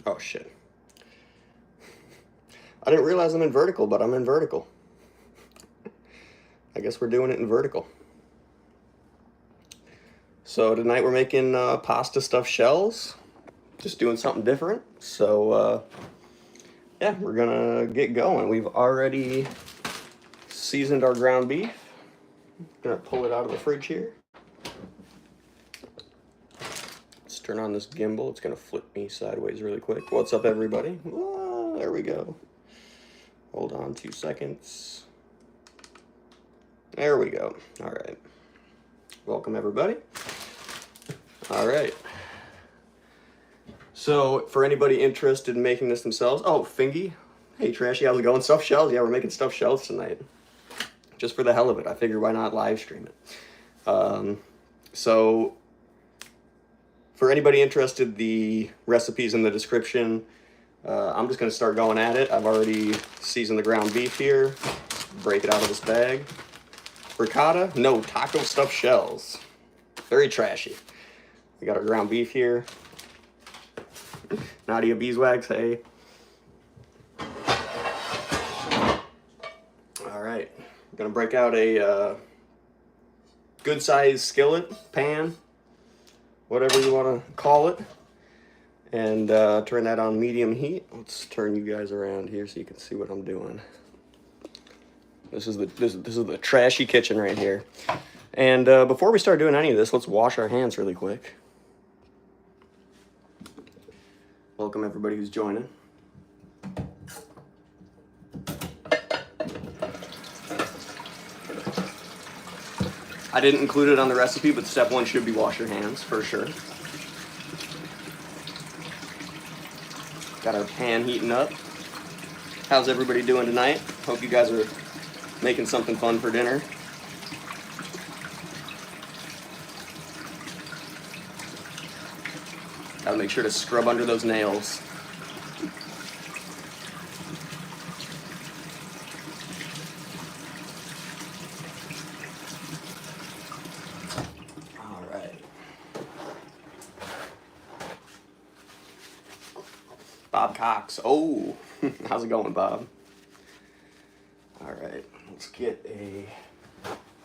Oh, shit. I didn't realize I'm in vertical, but I'm in vertical. I guess we're doing it in vertical. So tonight we're making pasta stuffed shells. Just doing something different. So, yeah, we're gonna get going. We've already seasoned our ground beef. Gonna pull it out of the fridge here. Let's turn on this gimbal. It's gonna flip me sideways really quick. What's up, everybody? Ah, there we go. Hold on 2 seconds. There we go. All right. Welcome, everybody. All right. So, for anybody interested in making this themselves, oh, Fingy. Hey, Trashy, how's it going? Stuffed shells? Yeah, we're making stuffed shells tonight. Just for the hell of it. I figured why not live stream it. So, for anybody interested, the recipe's in the description. I'm just going to start going at it. I've already seasoned the ground beef here. Break it out of this bag. Ricotta? No, taco stuffed shells. Very trashy. We got our ground beef here. Nadia Beeswax, hey. All right. I'm going to break out a good sized skillet, pan, whatever you want to call it. And turn that on medium heat. Let's turn you guys around here so you can see what I'm doing. This is the trashy kitchen right here. And before we start doing any of this, let's wash our hands really quick. Welcome everybody who's joining. I didn't include it on the recipe, but step one should be wash your hands for sure. Got our pan heating up. How's everybody doing tonight? Hope you guys are making something fun for dinner. Gotta make sure to scrub under those nails. All right. Bob Cox. Oh, how's it going, Bob? All right, let's get a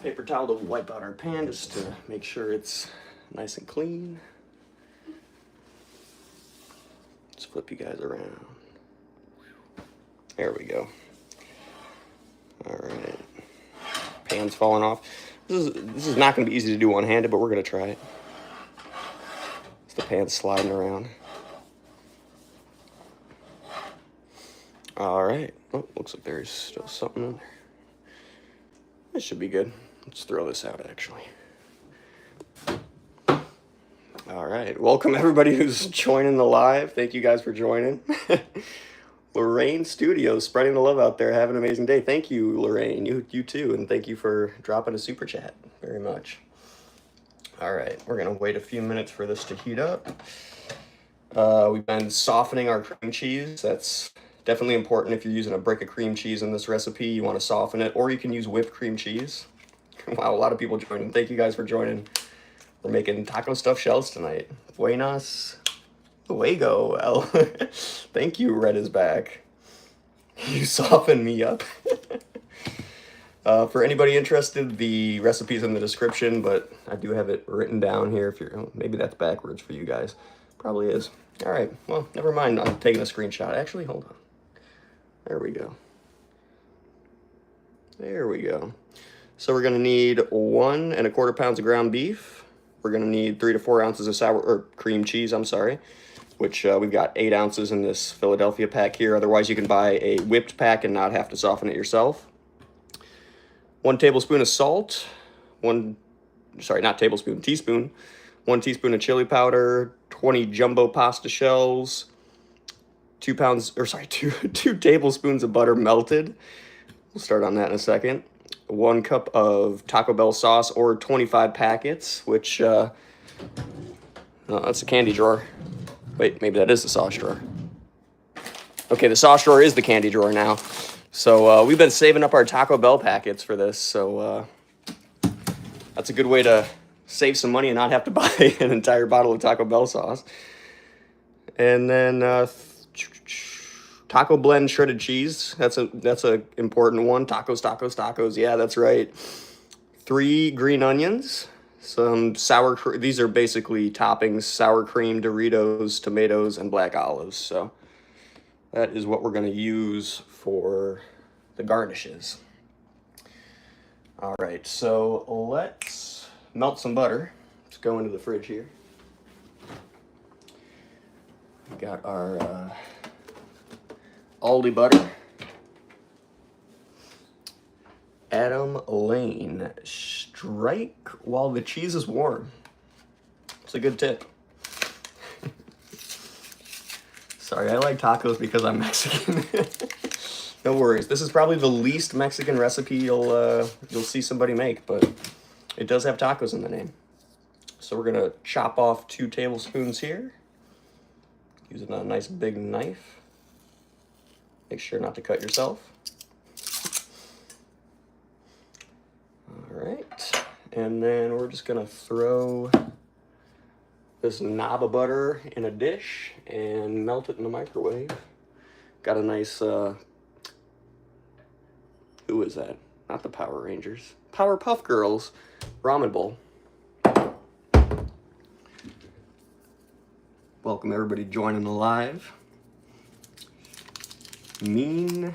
paper towel to wipe out our pan just to make sure it's nice and clean. Let's flip you guys around. There we go. All right. Pan's falling off. This is not going to be easy to do one-handed, but we're going to try it. The pan's sliding around. All right. Oh, looks like there's still something in there. This should be good. Let's throw this out, actually. All right. Welcome, everybody who's joining the live. Thank you guys for joining. Lorraine Studios, spreading the love out there. Have an amazing day. Thank you, Lorraine. You too. And thank you for dropping a super chat very much. All right. We're going to wait a few minutes for this to heat up. We've been softening our cream cheese. That's definitely important. If you're using a brick of cream cheese in this recipe, you want to soften it, or you can use whipped cream cheese. Wow, a lot of people joining. Thank you guys for joining. We're making taco stuffed shells tonight. Buenas. Luego. El. Thank you, Red is back. You softened me up. For anybody interested, the recipe's in the description, but I do have it written down here. If you're, maybe that's backwards for you guys. Probably is. All right. Well, never mind. I'm taking a screenshot. Actually, hold on. There we go. There we go. So we're going to need 1 1/4 pounds of ground beef. We're going to need 3 to 4 ounces of sour or cream cheese, I'm sorry, which we've got 8 ounces in this Philadelphia pack here. Otherwise, you can buy a whipped pack and not have to soften it yourself. 1 tablespoon of salt. Teaspoon. 1 teaspoon of chili powder. 20 jumbo pasta shells. 2 tablespoons of butter melted. We'll start on that in a second. 1 cup of Taco Bell sauce, or 25 packets, which, no, that's a candy drawer. Wait, maybe that is the sauce drawer. Okay, the sauce drawer is the candy drawer now. So we've been saving up our Taco Bell packets for this, so that's a good way to save some money and not have to buy an entire bottle of Taco Bell sauce. And then Taco blend shredded cheese. That's a important one. Tacos, tacos, tacos. Yeah, that's right. 3 green onions. Some sour cream. These are basically toppings: sour cream, Doritos, tomatoes, and black olives. So that is what we're going to use for the garnishes. All right, so let's melt some butter. Let's go into the fridge here. We got our Aldi butter. Adam Lane, strike while the cheese is warm. It's a good tip. Sorry, I like tacos because I'm Mexican. No worries. This is probably the least Mexican recipe you'll see somebody make, but it does have tacos in the name. So we're gonna chop off 2 tablespoons here. Using a nice big knife. Make sure not to cut yourself. All right, and then we're just gonna throw this knob of butter in a dish and melt it in the microwave. Got a nice, who is that? Not the Power Rangers. Powerpuff Girls ramen bowl. Welcome everybody joining the live. Mean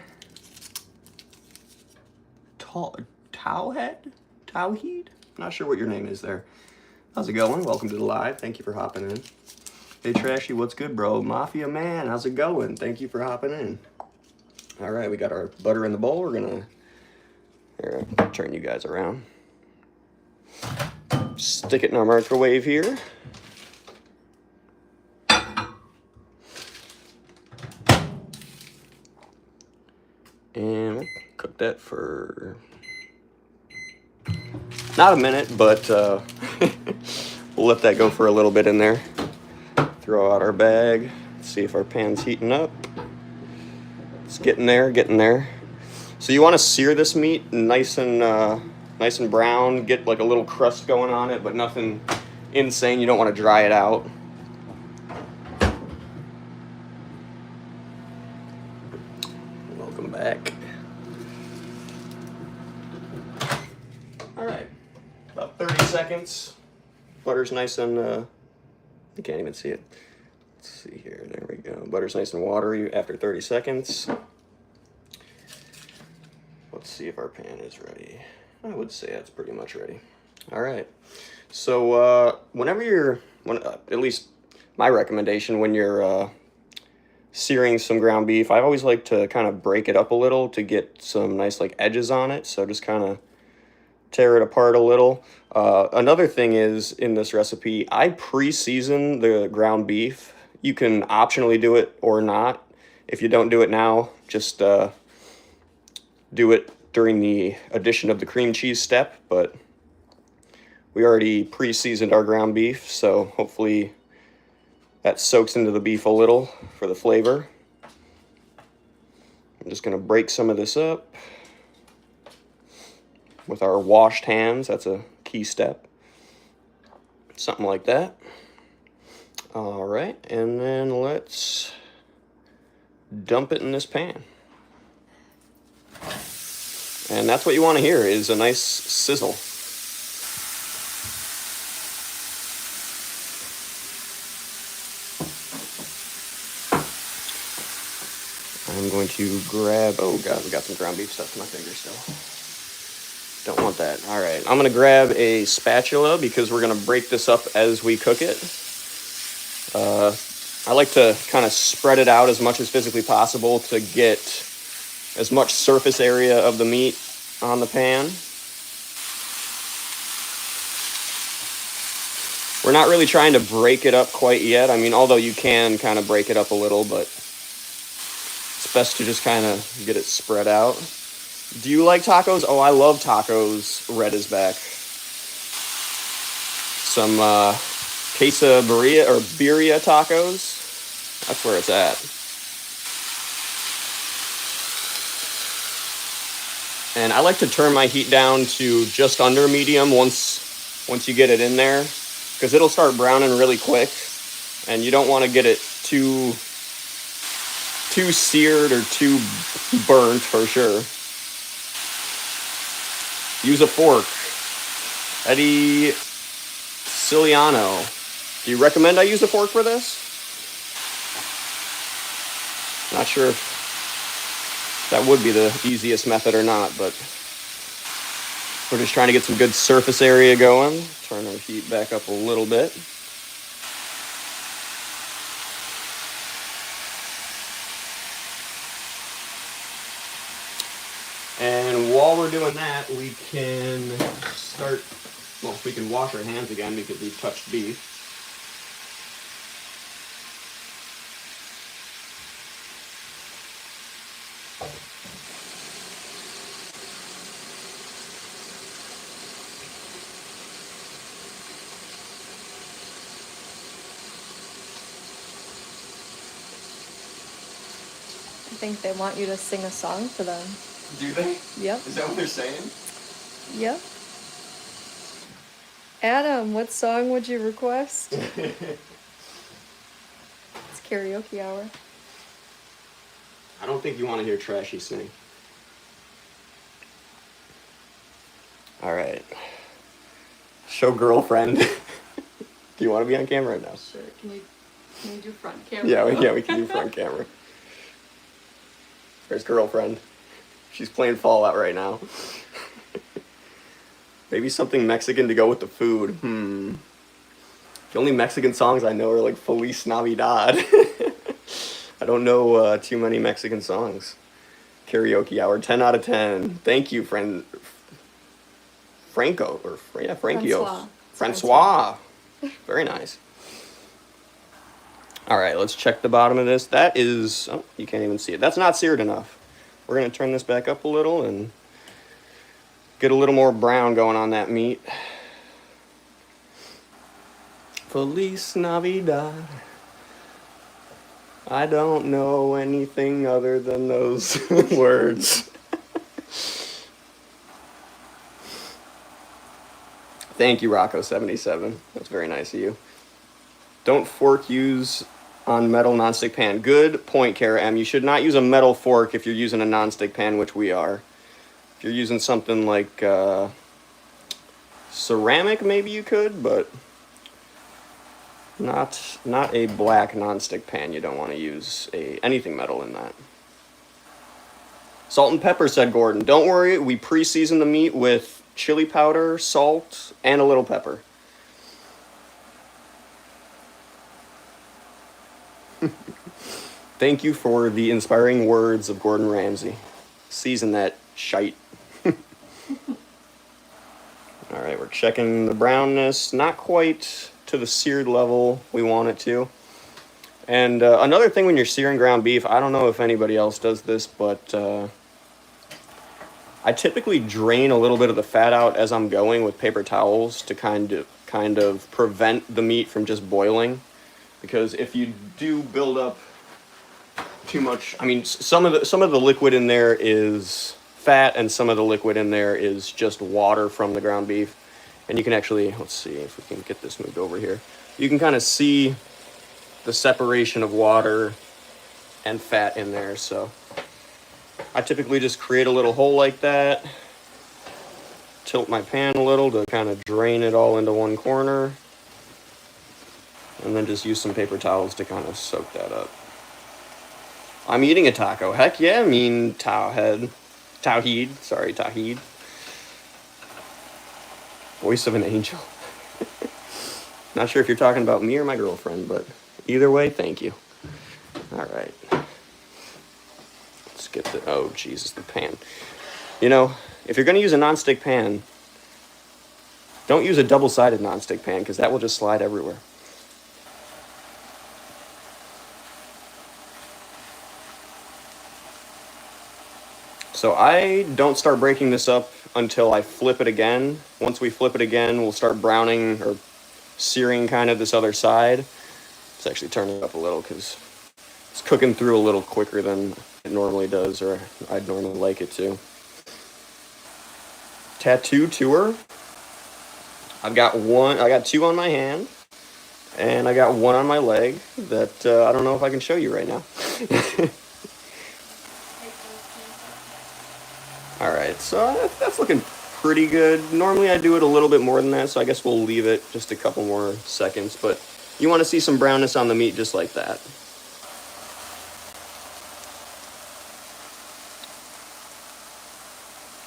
Towheed? Not sure what your name is there. How's it going? Welcome to the live. Thank you for hopping in. Hey Trashy, what's good, bro? Mafia Man, how's it going? Thank you for hopping in. All right, we got our butter in the bowl. We're gonna here, I'll turn you guys around. Stick it in our microwave here. And we'll cook that for not a minute, but we'll let that go for a little bit in there. Throw out our bag. See if our pan's heating up. It's getting there, getting there. So you want to sear this meat nice and brown. Get like a little crust going on it, but nothing insane. You don't want to dry it out. Welcome back. All right, about 30 seconds. Butter's nice and, you can't even see it. Let's see here, there we go. Butter's nice and watery after 30 seconds. Let's see if our pan is ready. I would say that's pretty much ready. All right, so whenever at least my recommendation when you're searing some ground beef, I always like to kind of break it up a little to get some nice like edges on it. So just kind of tear it apart a little. Another thing is in this recipe, I pre-season the ground beef. You can optionally do it or not. If you don't do it now, just do it during the addition of the cream cheese step, but we already pre-seasoned our ground beef, so hopefully that soaks into the beef a little for the flavor. I'm just gonna break some of this up with our washed hands. That's a key step. Something like that. All right, and then let's dump it in this pan. And that's what you want to hear, is a nice sizzle. I'm going to grab, oh God, we got some ground beef stuck to my finger still. Don't want that. All right, I'm gonna grab a spatula because we're gonna break this up as we cook it. I like to kind of spread it out as much as physically possible to get as much surface area of the meat on the pan. We're not really trying to break it up quite yet. I mean, although you can kind of break it up a little, but it's best to just kind of get it spread out. Do you like tacos? Oh, I love tacos. Red is back. Some quesadilla or birria tacos. That's where it's at. And I like to turn my heat down to just under medium once you get it in there, because it'll start browning really quick, and you don't want to get it too too seared or too burnt for sure. Use a fork. Eddie Ciliano. Do you recommend I use a fork for this? Not sure if that would be the easiest method or not, but we're just trying to get some good surface area going. Turn our heat back up a little bit. And while we're doing that, we can start, well, we can wash our hands again because we've touched beef. I think they want you to sing a song for them. Do they? Yep. Is that what they're saying? Yep. Adam, what song would you request? It's karaoke hour. I don't think you want to hear Trashy sing. All right. Show girlfriend. Do you want to be on camera right now? Sure. Can you do front camera? Yeah, we can do front camera. There's girlfriend. She's playing Fallout right now. Maybe something Mexican to go with the food. The only Mexican songs I know are like Feliz Navidad. I don't know too many Mexican songs. Karaoke hour, 10 out of 10. Thank you, friend. Franco, or yeah, Frankios. Francois. Very nice. All right, let's check the bottom of this. That is, oh, you can't even see it. That's not seared enough. We're going to turn this back up a little and get a little more brown going on that meat. Feliz Navidad. I don't know anything other than those words. Thank you, Rocco77. That's very nice of you. Don't fork use on metal nonstick pan. Good point, Kara M. You should not use a metal fork if you're using a nonstick pan, which we are. If you're using something like ceramic, maybe you could, but not a black nonstick pan. You don't want to use anything metal in that. Salt and pepper, said Gordon. Don't worry, we pre-season the meat with chili powder, salt, and a little pepper. Thank you for the inspiring words of Gordon Ramsay. Season that shite. All right, we're checking the brownness. Not quite to the seared level we want it to. And another thing when you're searing ground beef, I don't know if anybody else does this, but I typically drain a little bit of the fat out as I'm going with paper towels to kind of prevent the meat from just boiling. Because if you do build up too much, I mean, some of the liquid in there is fat, and some of the liquid in there is just water from the ground beef. And you can actually, let's see if we can get this moved over here. You can kind of see the separation of water and fat in there. So I typically just create a little hole like that, tilt my pan a little to kind of drain it all into one corner, and then just use some paper towels to kind of soak that up. I'm eating a taco. Heck yeah, I mean Tawheed. Voice of an angel. Not sure if you're talking about me or my girlfriend, but either way, thank you. All right. Let's get the, oh Jesus, the pan. You know, if you're gonna use a nonstick pan, don't use a double-sided nonstick pan because that will just slide everywhere. So I don't start breaking this up until I flip it again. Once we flip it again, we'll start browning or searing kind of this other side. Let's actually turn it up a little because it's cooking through a little quicker than it normally does, or I'd normally like it to. Tattoo tour. I got two on my hand, and I got one on my leg that I don't know if I can show you right now. All right, so that's looking pretty good. Normally I do it a little bit more than that, so I guess we'll leave it just a couple more seconds, but you want to see some brownness on the meat just like that.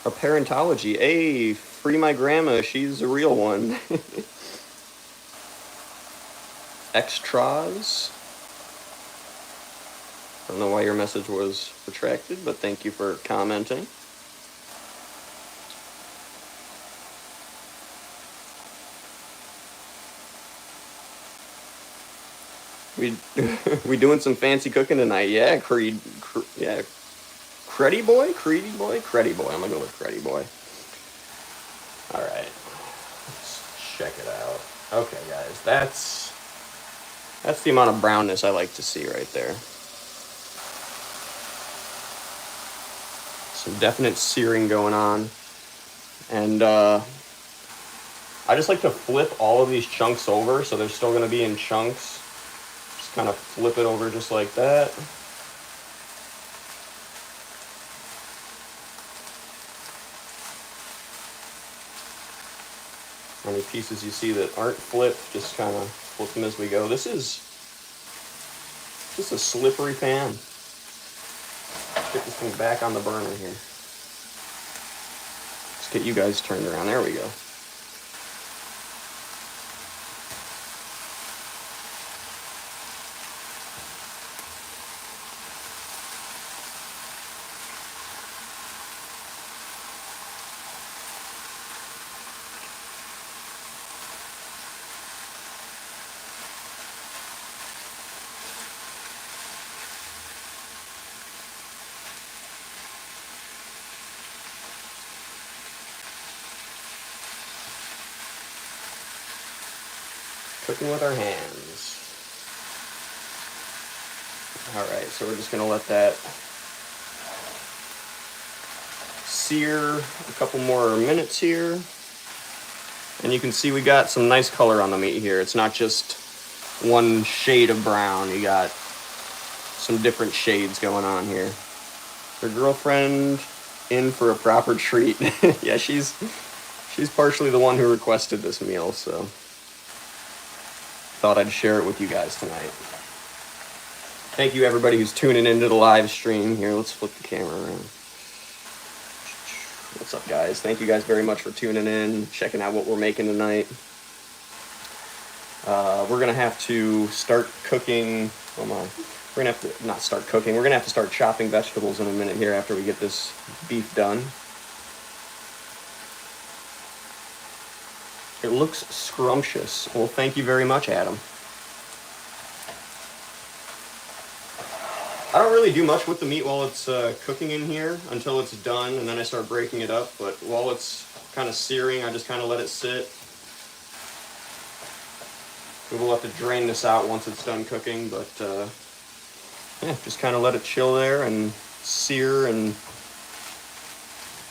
A parentology. Hey, free my grandma. She's a real one. Extras. I don't know why your message was retracted, but thank you for commenting. We doing some fancy cooking tonight? Yeah, yeah. Creddy boy? I'm gonna go with Creddy boy. All right, let's check it out. Okay, guys, that's the amount of brownness I like to see right there. Some definite searing going on, and I just like to flip all of these chunks over, so they're still going to be in chunks. Just kind of flip it over just like that. Any pieces you see that aren't flipped, just kind of flip them as we go. This is just a slippery pan. Get this thing back on the burner here. Let's get you guys turned around. There we go. Cooking with our hands. Alright, so we're just going to let that sear a couple more minutes here. And you can see we got some nice color on the meat here. It's not just one shade of brown. You got some different shades going on here. Your girlfriend in for a proper treat. Yeah, she's partially the one who requested this meal, so thought I'd share it with you guys tonight. Thank you everybody who's tuning into the live stream here. Let's flip the camera around. What's up, guys? Thank you guys very much for tuning in, checking out what we're making tonight. We're gonna have to start cooking. We're gonna have to not start cooking. We're gonna have to start chopping vegetables in a minute here after we get this beef done. It looks scrumptious. Well, thank you very much, Adam. I don't really do much with the meat while it's cooking in here until it's done, and then I start breaking it up. But while it's kind of searing, I just kind of let it sit. We will have to drain this out once it's done cooking, but yeah, just kind of let it chill there and sear and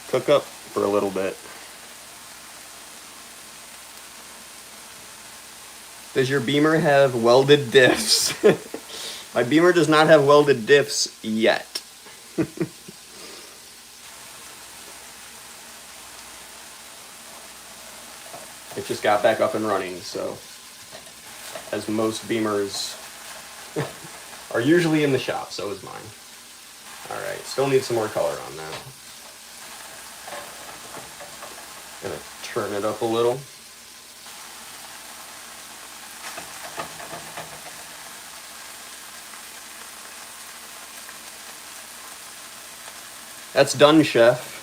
cook up for a little bit. Does your Beamer have welded diffs? My Beamer does not have welded diffs yet. It just got back up and running, so as most Beamers are usually in the shop, so is mine. Alright, still need some more color on that. Gonna turn it up a little. That's done, chef.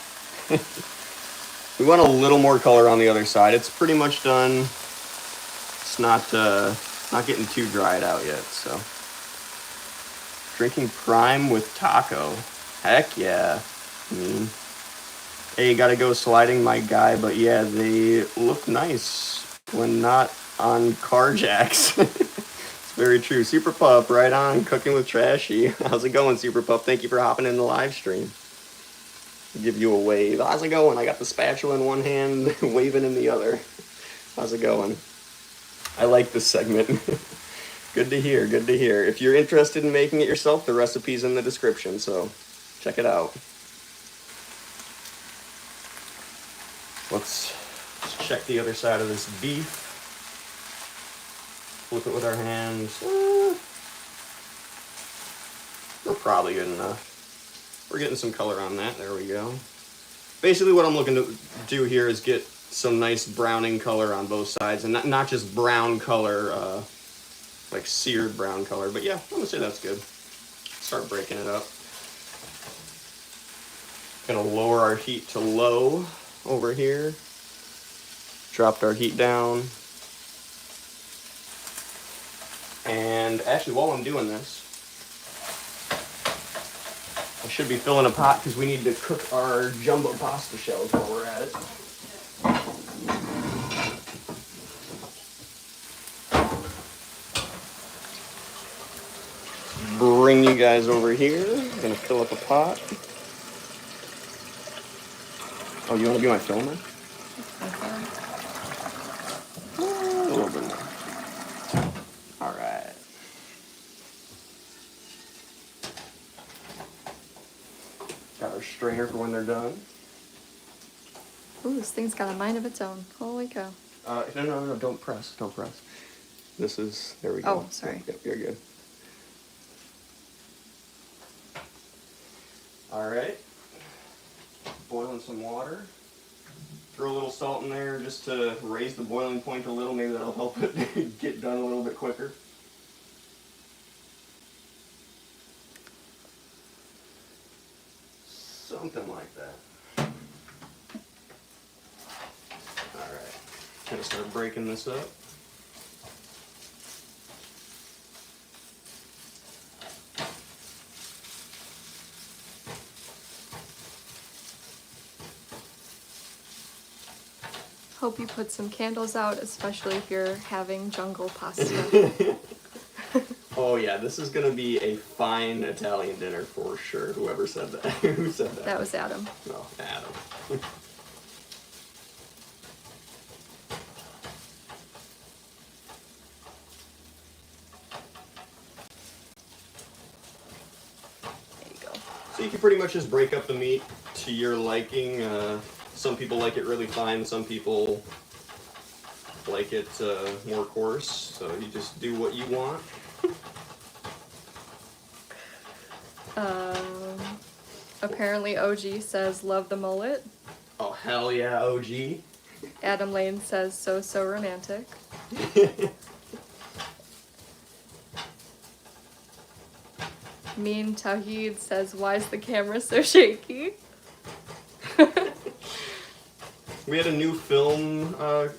We want a little more color on the other side. It's pretty much done. It's not getting too dried out yet, so. Drinking Prime with taco. Heck yeah. I mean, hey, gotta go sliding, my guy, but yeah, they look nice when not on car jacks. It's very true. Super Pup, right on, cooking with Trashy. How's it going, Super Pup? Thank you for hopping in the live stream. Give you a wave. How's it going? I got the spatula in one hand, waving in the other. How's it going? I like this segment. Good to hear, good to hear. If you're interested in making it yourself, the recipe's in the description, so check it out. Let's check the other side of this beef. Flip it with our hands. We're probably good enough. We're getting some color on that. There we go. Basically what I'm looking to do here is get some nice browning color on both sides, and not just brown color, like seared brown color, but yeah, I'm gonna say that's good. Start breaking it up. Gonna lower our heat to low over here. Dropped our heat down. And actually, while I'm doing this, I should be filling a pot because we need to cook our jumbo pasta shells while we're at it. Bring you guys over here. I'm gonna fill up a pot. Oh, you wanna be my filmer? A little bit more. All right. Got our strainer for when they're done. Ooh, this thing's got a mind of its own. Holy cow. No, don't press, don't press. This is, there we go. Oh, sorry. Yep, you're good. All right. Boiling some water. Throw a little salt in there just to raise the boiling point a little. Maybe that'll help it get done a little bit quicker. Something like that. All right. Gonna start breaking this up. Hope you put some candles out, especially if you're having jungle pasta. Oh yeah, this is gonna be a fine Italian dinner for sure. Whoever said that. Who said that? That was Adam. No, Adam. There you go. So you can pretty much just break up the meat to your liking. Some people like it really fine. Some people like it more coarse. So you just do what you want. Apparently OG says love the mullet. Oh hell yeah, OG. Adam Lane says so romantic. Mean Tawheed says why's the camera so shaky? We had a new film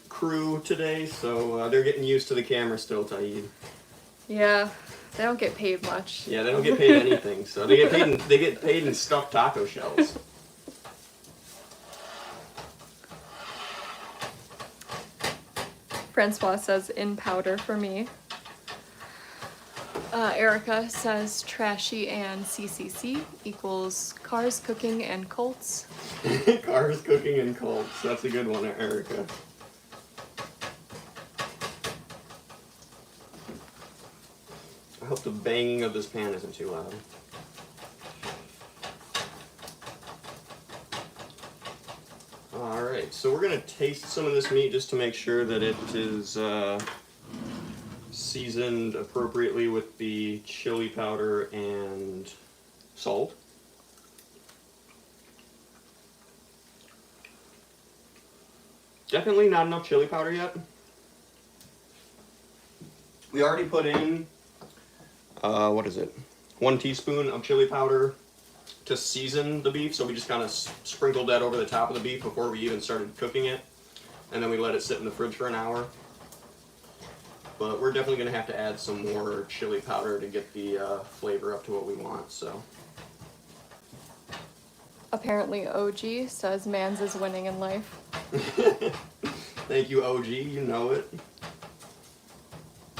crew today, so they're getting used to the camera still, Taeed. Yeah, they don't get paid much. Yeah, they don't get paid anything, so they get paid in stuffed taco shells. Francois says in powder for me. Erica says Trashy and CCC equals cars, cooking, and Colts. Cars, cooking, and Colts. That's a good one, Erica. I hope the banging of this pan isn't too loud. Alright, so we're going to taste some of this meat just to make sure that it is seasoned appropriately with the chili powder and salt. Definitely not enough chili powder yet. We already put in, 1 teaspoon of chili powder to season the beef, so we just kind of sprinkled that over the top of the beef before we even started cooking it, and then we let it sit in the fridge for an hour. But we're definitely going to have to add some more chili powder to get the flavor up to what we want, so. Apparently OG says Mans is winning in life. Thank you, OG, you know it.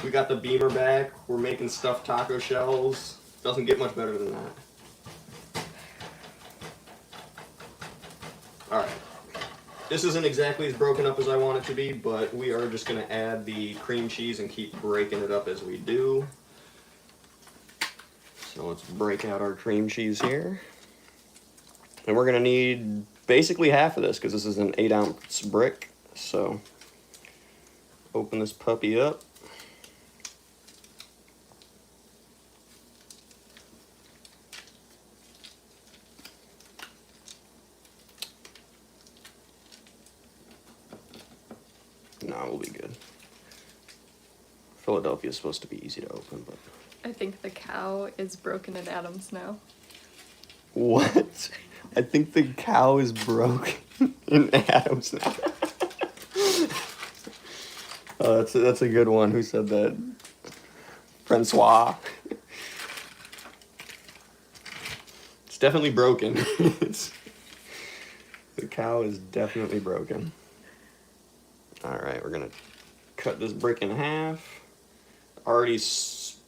We got the beamer back, we're making stuffed taco shells. Doesn't get much better than that. Alright. This isn't exactly as broken up as I want it to be, but we are just going to add the cream cheese and keep breaking it up as we do. So let's break out our cream cheese here. And we're going to need basically half of this because this is an 8-ounce brick. So open this puppy up. No, we'll be good. Philadelphia is supposed to be easy to open, but... I think the cow is broken in atoms now. What? I think the cow is broken in atoms now. Oh, that's a good one. Who said that? Francois. It's definitely broken. The cow is definitely broken. All right, we're gonna cut this brick in half. Already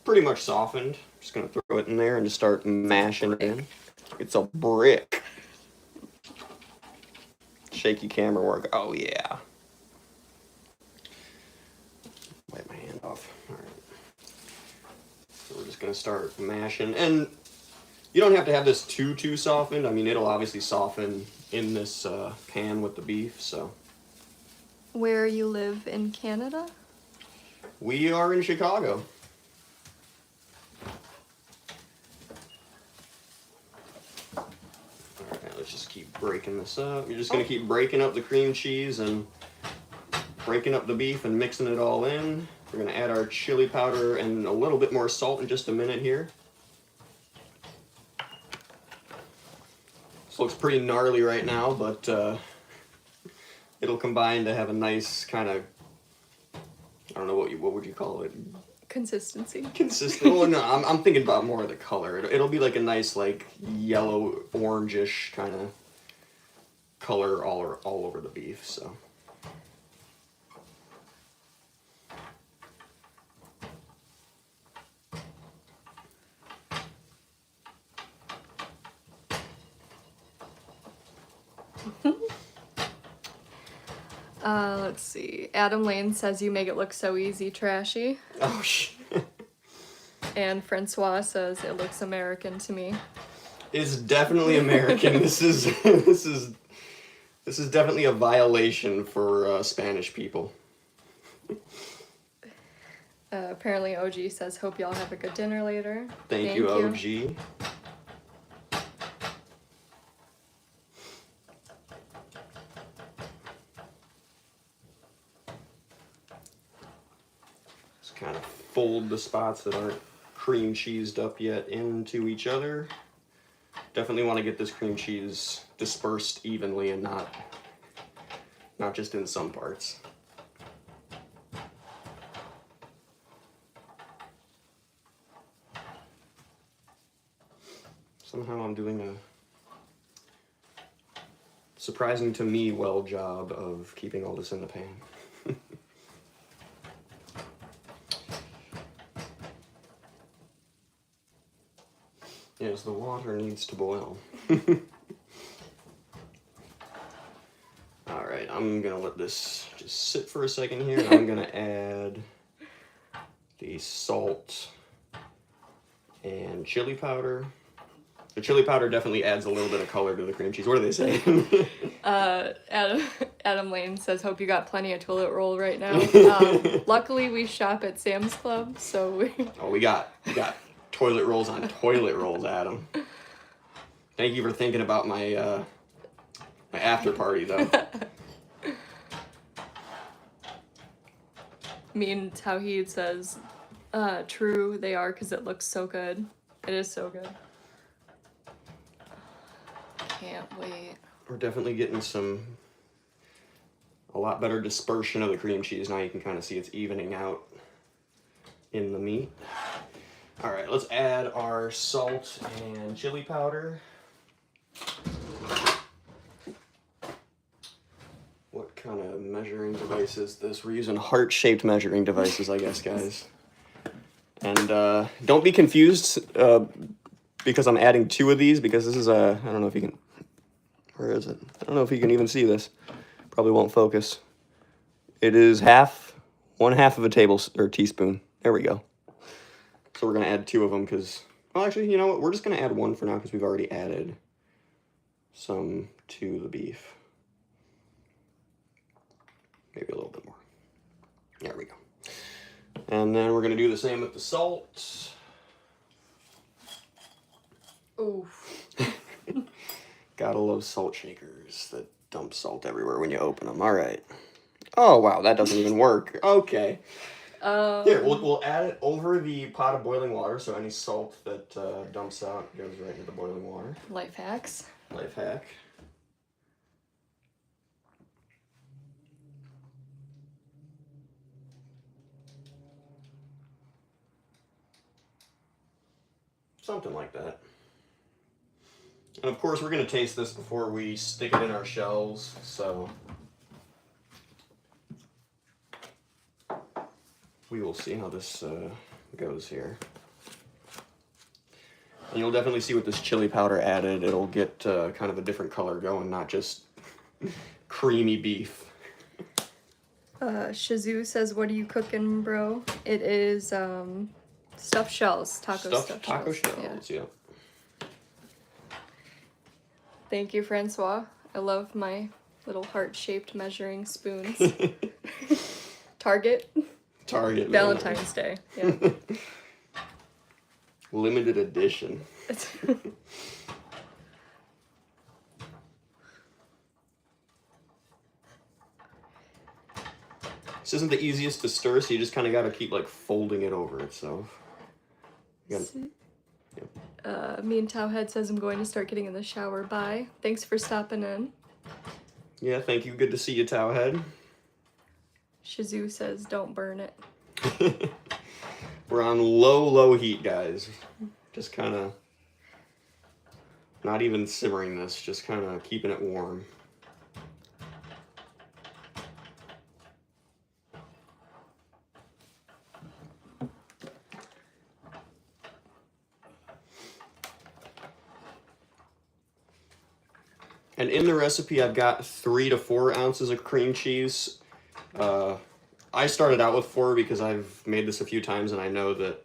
pretty much softened. Just gonna throw it in there and just start mashing it in. It's a brick. Shaky camera work. Oh yeah. Wipe my hand off. All right. So we're just gonna start mashing, and you don't have to have this too softened. I mean, it'll obviously soften in this pan with the beef. So. Where you live in Canada? We are in Chicago. Alright, let's just keep breaking this up. You're just going to keep breaking up the cream cheese and breaking up the beef and mixing it all in. We're going to add our chili powder and a little bit more salt in just a minute here. This looks pretty gnarly right now, but it'll combine to have a nice kind of, I don't know what would you call it? Consistency. Consistent. Well, no, I'm thinking about more of the color. It'll be like a nice like yellow orangish kind of color all over the beef. So. Let's see. Adam Lane says you make it look so easy, Trashy. Oh shit. And Francois says it looks American to me. It's definitely American. This is definitely a violation for Spanish people. Apparently OG says hope y'all have a good dinner later. Thank you, OG. Kind of fold the spots that aren't cream cheesed up yet into each other. Definitely want to get this cream cheese dispersed evenly and not just in some parts. Somehow I'm doing a surprising to me well job of keeping all this in the pan. Yes, the water needs to boil. Alright, I'm gonna let this just sit for a second here, and I'm gonna add the salt and chili powder. The chili powder definitely adds a little bit of color to the cream cheese. What do they say? Adam Lane says, hope you got plenty of toilet roll right now. Luckily, we shop at Sam's Club, so we got toilet rolls on toilet rolls, Adam. Thank you for thinking about my my after party, though. Mean Tawheed says, true, they are, because it looks so good. It is so good. Can't wait. We're definitely getting a lot better dispersion of the cream cheese. Now you can kind of see it's evening out in the meat. All right, let's add our salt and chili powder. What kind of measuring device is this? We're using heart-shaped measuring devices, I guess, guys. And don't be confused because I'm adding 2 of these, because this is I don't know if you can, where is it? I don't know if you can even see this. Probably won't focus. It is 1/2 of a teaspoon. There we go. So we're going to add 2 of them because, well, actually, you know what? We're just going to add 1 for now because we've already added some to the beef. Maybe a little bit more. There we go. And then we're going to do the same with the salt. Oof. Gotta love salt shakers that dump salt everywhere when you open them. All right. Oh, wow, that doesn't even work. Okay. Here, we'll add it over the pot of boiling water, so any salt that dumps out goes right into the boiling water. Life hacks. Life hack. Something like that. And of course, we're going to taste this before we stick it in our shells, so we will see how this goes here. And you'll definitely see with this chili powder added, it'll get kind of a different color going, not just creamy beef. Shazoo says, "What are you cooking, bro?" It is stuffed shells, stuffed taco shells. shells, yeah. Thank you, Francois. I love my little heart-shaped measuring spoons. Target. Valentine's Day. Yeah. Limited edition. This isn't the easiest to stir, so you just kind of got to keep like folding it over itself. Me and Towhead says, "I'm going to start getting in the shower. Bye. Thanks for stopping in." Yeah, thank you. Good to see you, Towhead. Shazoo says, "Don't burn it." We're on low heat, guys. Just kind of not even simmering this, just kind of keeping it warm. And in the recipe, I've got 3 to 4 ounces of cream cheese. I started out with 4 because I've made this a few times and I know that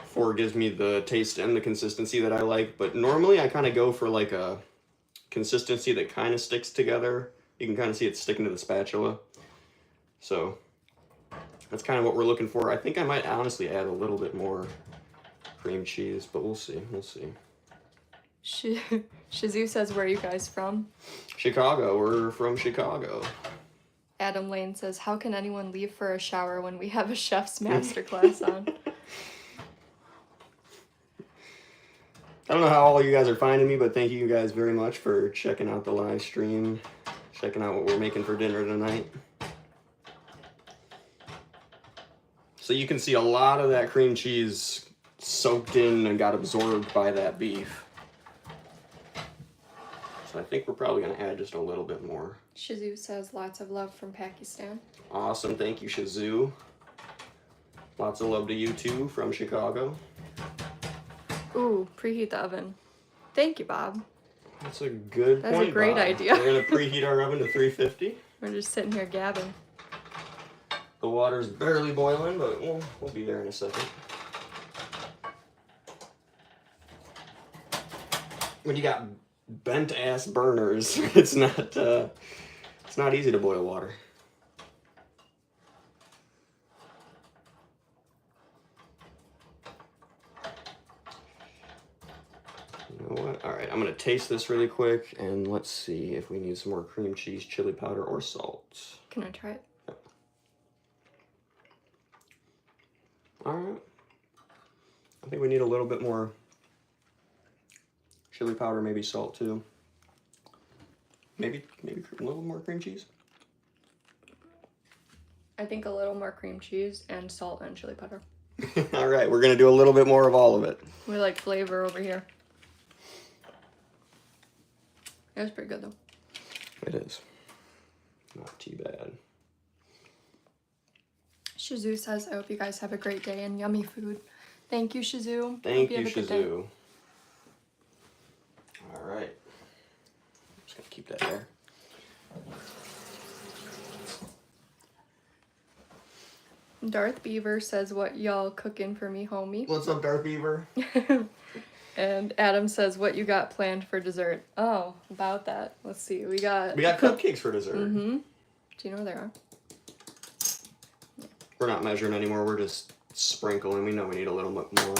4 gives me the taste and the consistency that I like. But normally I kind of go for like a consistency that kind of sticks together. You can kind of see it sticking to the spatula. So that's kind of what we're looking for. I think I might honestly add a little bit more cream cheese, but we'll see. We'll see. Shazoo says, "Where are you guys from?" Chicago. We're from Chicago. Adam Lane says, "How can anyone leave for a shower when we have a chef's masterclass on?" I don't know how all you guys are finding me, but thank you guys very much for checking out the live stream, checking out what we're making for dinner tonight. So you can see a lot of that cream cheese soaked in and got absorbed by that beef. So I think we're probably going to add just a little bit more. Shazoo says, "Lots of love from Pakistan." Awesome. Thank you, Shazoo. Lots of love to you too from Chicago. Ooh, preheat the oven. Thank you, Bob. That's a good point, That's a great Bob. idea. We're going to preheat our oven to 350. We're just sitting here gabbing. The water's barely boiling, but we'll be there in a second. When you got bent ass burners, it's not easy to boil water. You know what? All right, I'm gonna taste this really quick and let's see if we need some more cream cheese, chili powder, or salt. Can I try it? Yep. All right. I think we need a little bit more chili powder, maybe salt too. Maybe a little more cream cheese. I think a little more cream cheese and salt and chili powder. All right, we're gonna do a little bit more of all of it. We like flavor over here. It was pretty good though. It is. Not too bad. Shazoo says, "I hope you guys have a great day and yummy food." Thank you, Shazoo. Thank you, have a good day. Shazoo. All right. I'm just gonna keep that there. Darth Beaver says, "What y'all cooking for me, homie?" What's up, Darth Beaver? And Adam says, what you got planned for dessert? Oh, about that. Let's see. We got cupcakes for dessert. Mm-hmm. Do you know where they are? We're not measuring anymore. We're just sprinkling. We know we need a little bit more.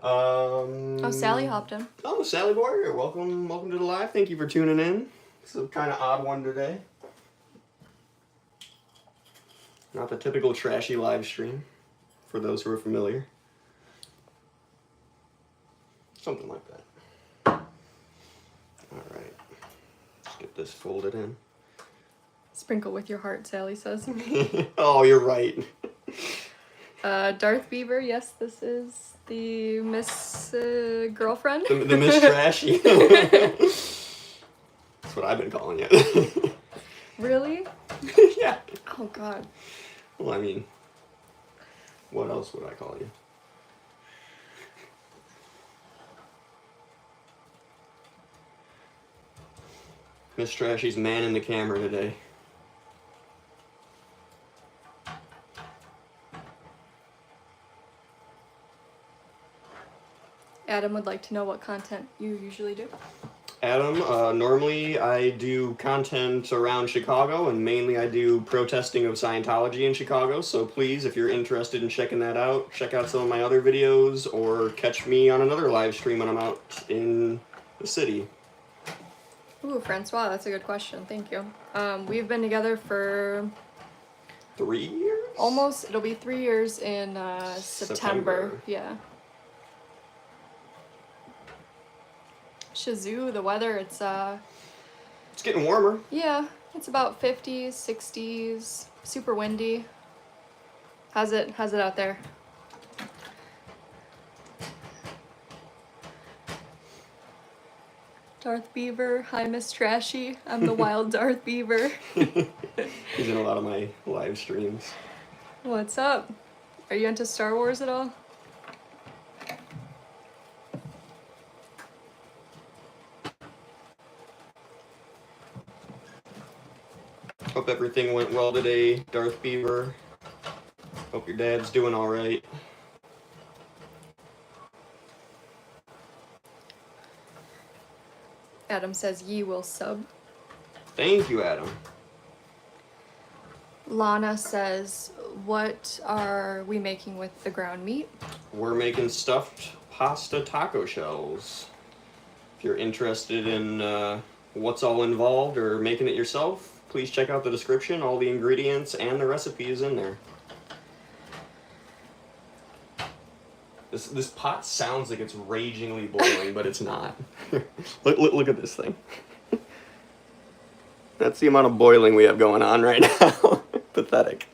Oh, Sally hopped in. Oh, Sally Warrior, welcome to the live. Thank you for tuning in. It's a kind of odd one today. Not the typical trashy live stream, for those who are familiar. Something like that. All right, let's get this folded in. Sprinkle with your heart, Sally says. Oh, you're right. Darth Beaver, yes, this is the Miss Girlfriend. The Miss Trashy. That's what I've been calling you. Really? Yeah. Oh, God. Well, I mean, what else would I call you? Miss Trashy's manning the camera today. Adam would like to know what content you usually do. Adam, normally I do content around Chicago, and mainly I do protesting of Scientology in Chicago, so please, if you're interested in checking that out, check out some of my other videos, or catch me on another live stream when I'm out in the city. Ooh, Francois, that's a good question. Thank you. We've been together for 3 years? almost, it'll be 3 years in September. Yeah. Shazoo, the weather, it's getting warmer. yeah, it's about 50s, 60s, super windy. How's it out there? Darth Beaver, hi Miss Trashy. I'm the wild Darth Beaver. He's in a lot of my live streams. What's up? Are you into Star Wars at all? Hope everything went well today, Darth Beaver. Hope your dad's doing all right. Adam says ye will sub. Thank you, Adam. Lana says, what are we making with the ground meat? We're making stuffed pasta taco shells. If you're interested in what's all involved or making it yourself, please check out the description. All the ingredients and the recipe is in there. This pot sounds like it's ragingly boiling, but it's not. Look at this thing. That's the amount of boiling we have going on right now. Pathetic.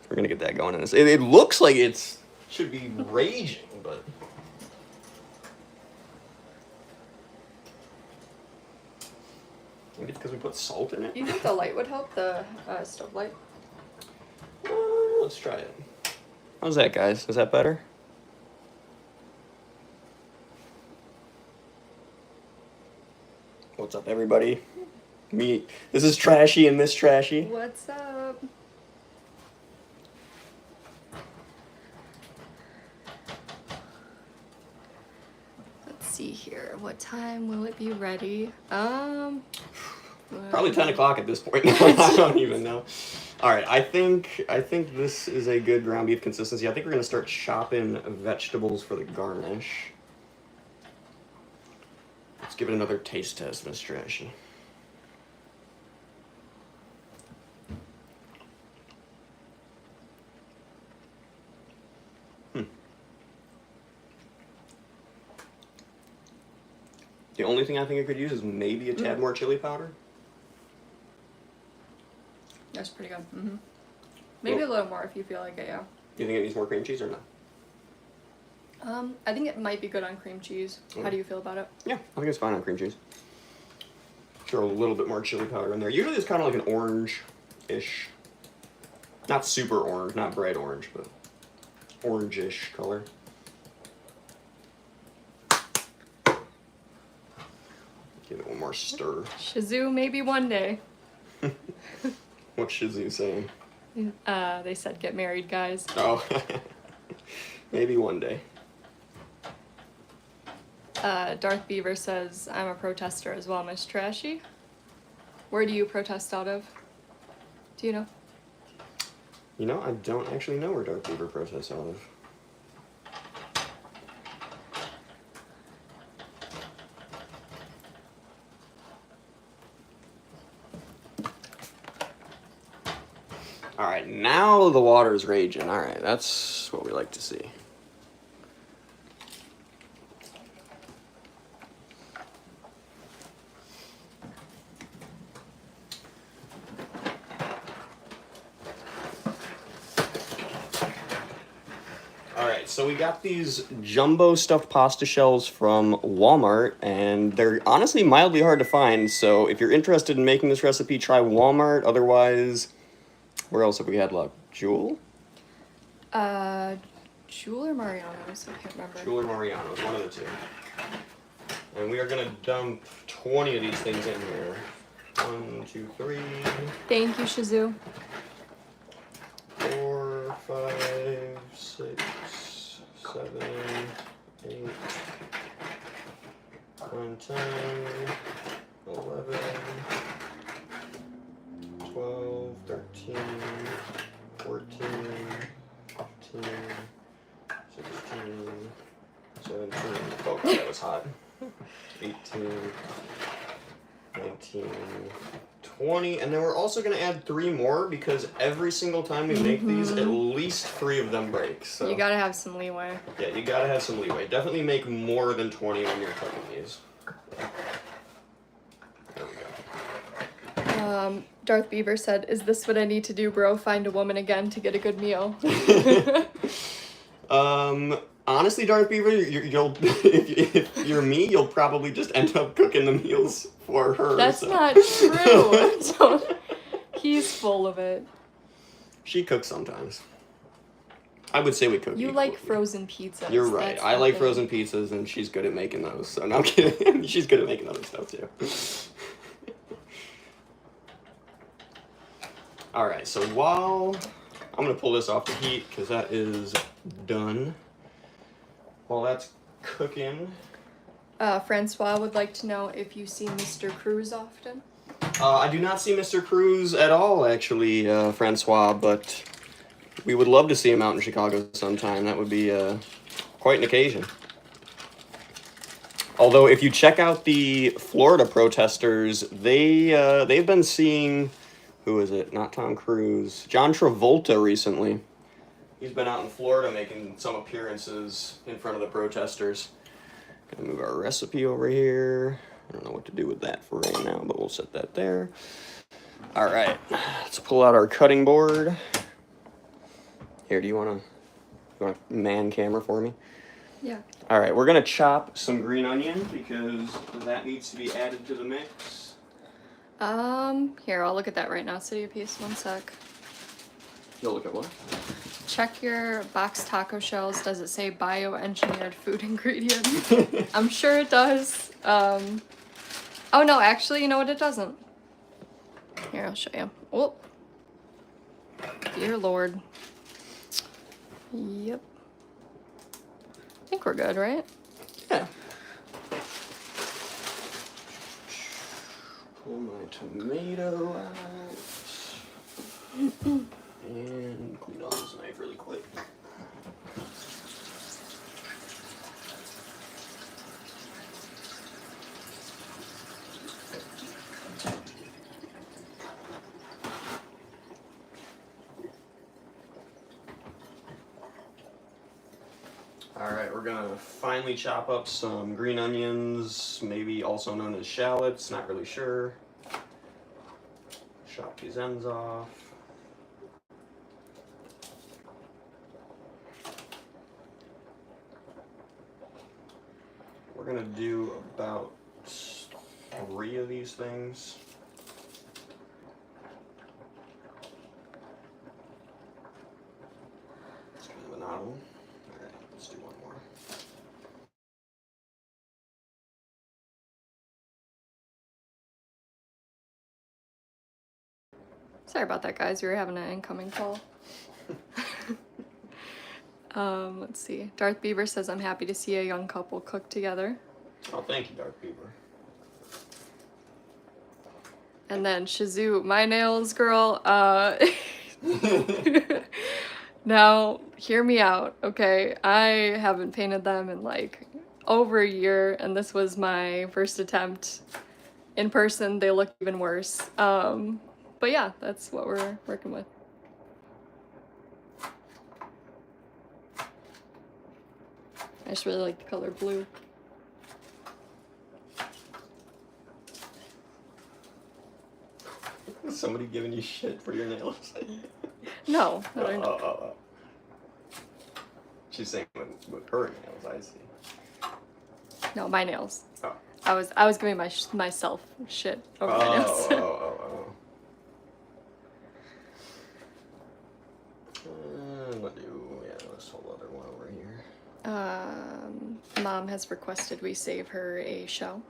We're gonna get that going in this. It looks like it should be raging, but maybe it's because we put salt in it. Do you think the light would help, the stove light? Let's try it. How's that, guys? Is that better? What's up, everybody? This is Trashy and Miss Trashy. What's up? Let's see here. What time will it be ready? Probably 10 o'clock at this point. I don't even know. All right, I think this is a good ground beef consistency. I think we're gonna start chopping vegetables for the garnish. Let's give it another taste test, Miss Trashy. The only thing I think I could use is maybe a tad more chili powder. That's pretty good. Mm-hmm. Maybe a little more if you feel like it, yeah. Do you think it needs more cream cheese or not? I think it might be good on cream cheese. How do you feel about it? Yeah, I think it's fine on cream cheese. Throw a little bit more chili powder in there. Usually it's kind of like an orange-ish. Not super orange, not bright orange, but orange-ish color. Give it one more stir. Shazoo, maybe one day. What's Shazoo saying? They said get married, guys. Oh, maybe one day. Darth Beaver says, I'm a protester as well, Miss Trashy. Where do you protest out of? Do you know? You know, I don't actually know where Darth Beaver protests out of. All right, now the water's raging. All right, that's what we like to see. All right, so we got these jumbo stuffed pasta shells from Walmart, and they're honestly mildly hard to find. So if you're interested in making this recipe, try Walmart. Otherwise, where else have we had luck? Jewel? Jewel or Mariano's? I can't remember. Jewel or Mariano's, one of the two. And we are gonna dump 20 of these things in here. 1, 2, 3. Thank you, Shazoo. 4, 5, 6, 7, 8, 9, 10, 11, 12, 13, 14, 15, 16, 17. Oh, that was hot. 18, 19, 20, and then we're also going to add 3 more because every single time we make these, at least 3 of them break. So You gotta have some leeway. yeah, you gotta have some leeway. Definitely make more than 20 when you're cooking these. There we go. Darth Beaver said, is this what I need to do, bro? Find a woman again to get a good meal. Honestly, Darth Beaver, you'll if you're me, you'll probably just end up cooking the meals for her. That's so. not true. He's full of it. She cooks sometimes. I would say we cook. You equally. like frozen pizzas. You're right. That's I the like thing. frozen pizzas, and she's good at making those. So no, I'm kidding. She's good at making other stuff too. All right. So while I'm gonna pull this off the heat because that is done. While that's cooking. Francois would like to know if you see Mr. Cruz often. I do not see Mr. Cruz at all, actually, Francois, but we would love to see him out in Chicago sometime. That would be quite an occasion. Although, if you check out the Florida protesters, they've been seeing, who is it? Not Tom Cruise. John Travolta recently. He's been out in Florida making some appearances in front of the protesters. Gonna move our recipe over here. I don't know what to do with that for right now, but we'll set that there. All right, let's pull out our cutting board. Here, do you want to man camera for me? Yeah. All right, we're gonna chop some green onion because that needs to be added to the mix. Here, I'll look at that right now. City of Peace, one sec. You'll look at what? Check your box taco shells. Does it say bioengineered food ingredients? I'm sure it does. Oh no, actually, you know what? It doesn't. Here, I'll show you. Oh, dear Lord. Yep. I think we're good, right? Yeah. Pull my tomato out. And clean off this knife really quick. Alright, we're gonna finally chop up some green onions, maybe also known as shallots, not really sure. Chop these ends off. We're gonna do about 3 of these things. It's kind of a novel. Alright, let's do one more. Sorry about that, guys. We were having an incoming call. Let's see. Darth Beaver says, I'm happy to see a young couple cook together. Oh, thank you, Dark Beaver. And then Shazoo, my nails, girl. Now, hear me out, okay? I haven't painted them in like over a year, and this was my first attempt in person. They look even worse. But yeah, that's what we're working with. I just really like the color blue. Somebody giving you shit for your nails? No. She's saying with her nails, I see. No, my nails. Oh. I was giving myself shit over my nails. This whole other one over here. Mom has requested we save her a show.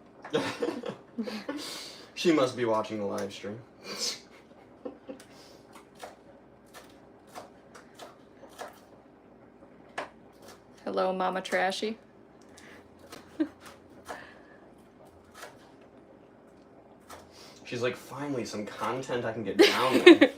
She must be watching the live stream. Hello, Mama Trashy. She's like, finally, some content I can get down with.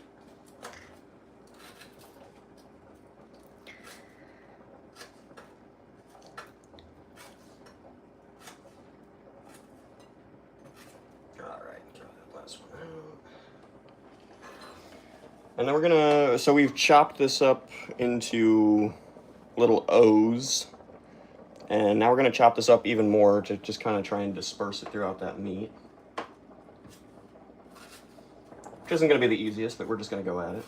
And then we're gonna, so we've chopped this up into little O's. And now we're gonna chop this up even more to just kind of try and disperse it throughout that meat. Which isn't gonna be the easiest, but we're just gonna go at it.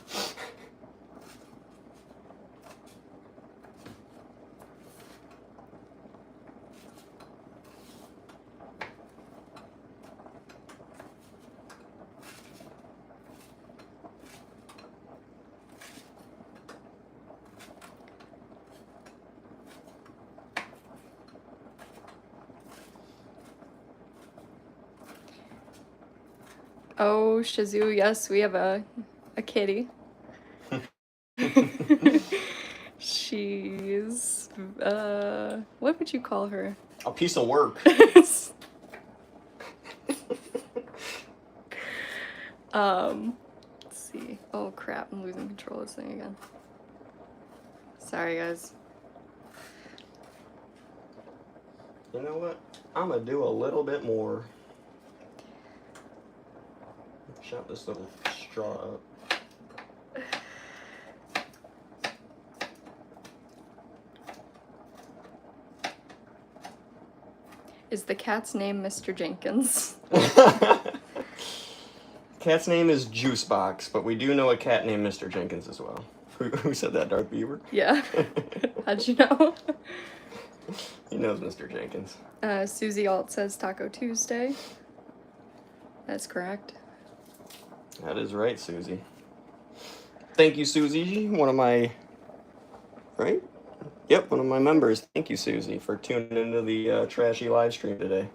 Oh, Shazoo, yes, we have a kitty. She's, what would you call her? A piece of work. Let's see. Oh crap, I'm losing control of this thing again. Sorry, guys. You know what? I'm gonna do a little bit more. Chop this little straw up. Is the cat's name Mr. Jenkins? Cat's name is Juicebox, but we do know a cat named Mr. Jenkins as well. Who said that, Dark Beaver? Yeah. How'd you know? He knows Mr. Jenkins. Susie Alt says Taco Tuesday. That's correct. That is right, Susie. Thank you, Susie. One of my... Right? Yep, one of my members. Thank you, Susie, for tuning into the Trashy live stream today.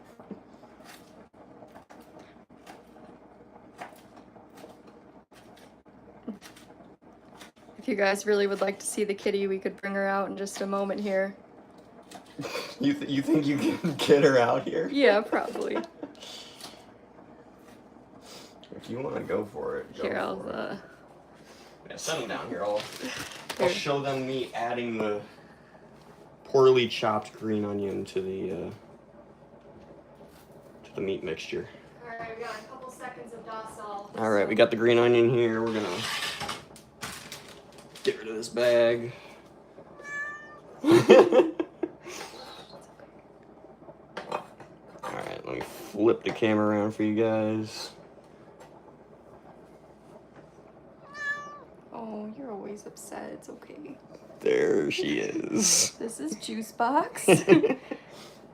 If you guys really would like to see the kitty, we could bring her out in just a moment here. You think you can get her out here? Yeah, probably. If you want to go for it, go here, for it. I'll, Yeah, send them down here. I'll show them me adding the poorly chopped green onion to the meat mixture. Alright, we got a couple seconds of docile. Alright, we got the green onion here. We're gonna get rid of this bag. Alright, let me flip the camera around for you guys. Oh, you're always upset. It's okay. There she is. This is Juicebox.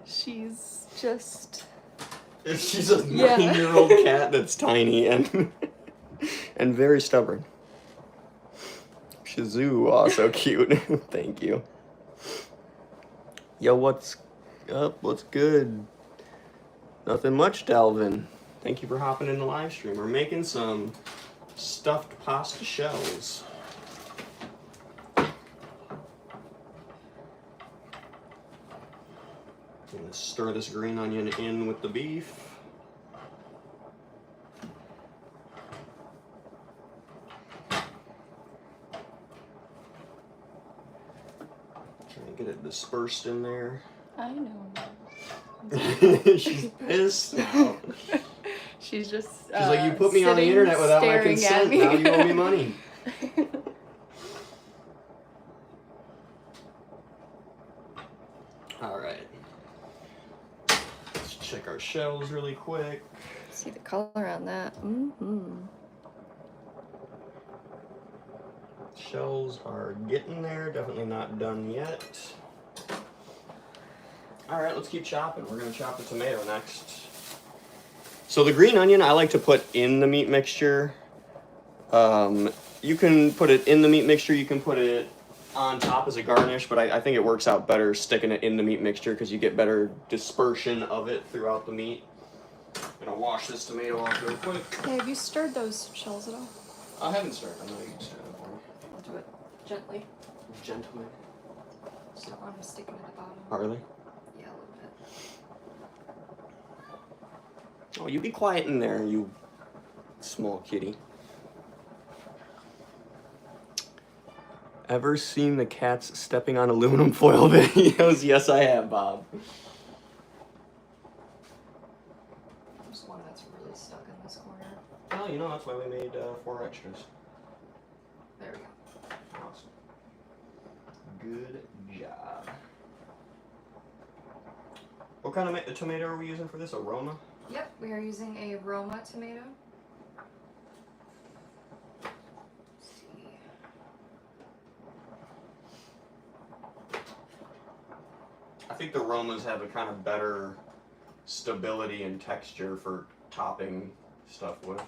She's just... She's a 9-year-old cat that's tiny and and very stubborn. Shazoo, also cute. Thank you. Yo, what's up? What's good? Nothing much, Dalvin. Thank you for hopping in the live stream. We're making some stuffed pasta shells. gonna stir this green onion in with the beef. Trying to get it dispersed in there. I know. She's pissed now. She's just. She's like, you put me on the internet without my consent. Now you owe me money. All right. Let's check our shells really quick. See the color on that. Mm-hmm. Shells are getting there. Definitely not done yet. All right, let's keep chopping. We're gonna chop the tomato next. So the green onion I like to put in the meat mixture. You can put it in the meat mixture. You can put it on top as a garnish, but I think it works out better sticking it in the meat mixture because you get better dispersion of it throughout the meat. I'm gonna wash this tomato off real quick. Hey, have you stirred those shells at all? I haven't stirred. I know you can stir them for me. I'll do it gently. Gently. So I'm sticking at the bottom. Harley. Yeah, a little bit. Oh, you be quiet in there, you small kitty. Ever seen the cats stepping on aluminum foil videos? Yes, I have, Bob. There's one that's really stuck in this corner. Well, you know, that's why we made 4 extras. There we go. Awesome. Good job. What kind of tomato are we using for this? Aroma? Yep, we are using a Roma tomato. Let's see. I think the Romas have a kind of better stability and texture for topping stuff with.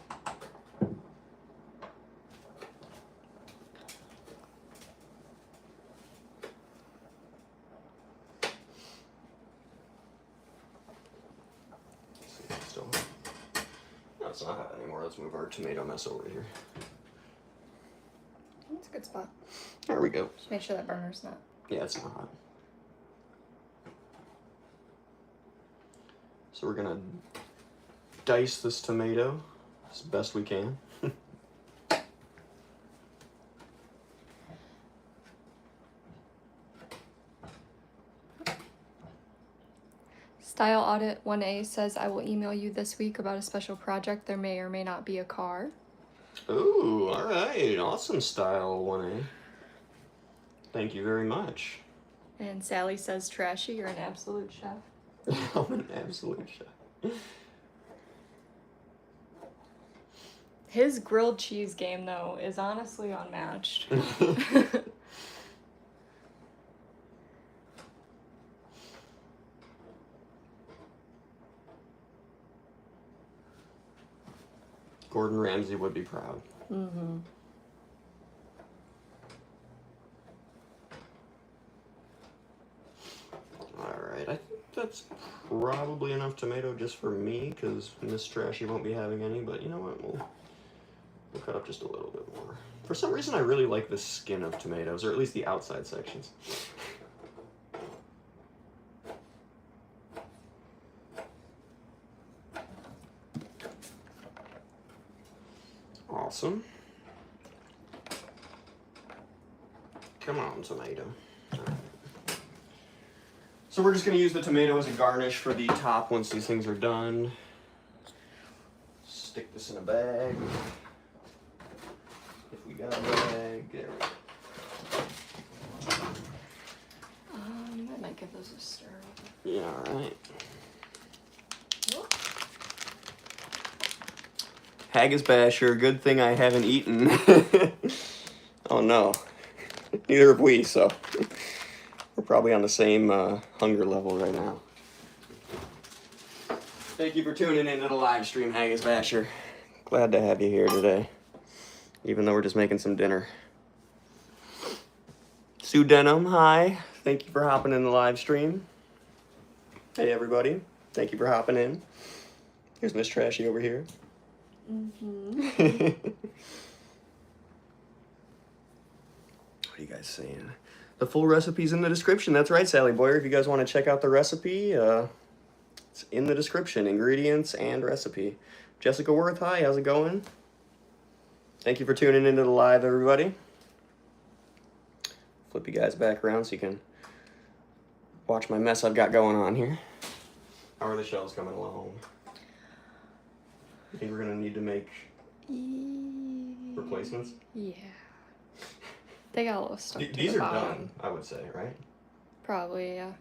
No, it's not hot anymore. Let's move our tomato mess over here. That's a good spot. There we go. Just make sure that burner's not. Yeah, it's not hot. So we're gonna dice this tomato as best we can. Style Audit 1A says, I will email you this week about a special project. There may or may not be a car. Ooh, all right. Awesome, Style 1A. Thank you very much. And Sally says, Trashy, you're an absolute chef. I'm an absolute chef. His grilled cheese game, though, is honestly unmatched. Gordon Ramsay would be proud. Mm-hmm. Alright, I think that's probably enough tomato just for me, because Miss Trashy won't be having any, but you know what, we'll cut up just a little bit more. For some reason, I really like the skin of tomatoes, or at least the outside sections. Awesome. Come on, tomato. All right. So we're just going to use the tomato as a garnish for the top once these things are done. Stick this in a bag. If we got a bag, there we go. I might give those a stir. Yeah, all right. Haggis basher, good thing I haven't eaten. Oh no, neither have we, so we're probably on the same hunger level right now. Thank you for tuning into the live stream, Haggis basher. Glad to have you here today, even though we're just making some dinner. Sue Denham, hi. Thank you for hopping in the live stream. Hey everybody, thank you for hopping in. Here's Miss Trashy over here. Mm-hmm. What are you guys saying? The full recipe's in the description. That's right, Sally Boyer. If you guys want to check out the recipe, it's in the description. Ingredients and recipe. Jessica Worth, hi. How's it going? Thank you for tuning into the live, everybody. Flip you guys back around so you can watch my mess I've got going on here. How are the shells coming along? You think we're going to need to make replacements? Yeah. They got a little stuck to These the are bottom. done, I would say, right? Probably, yeah.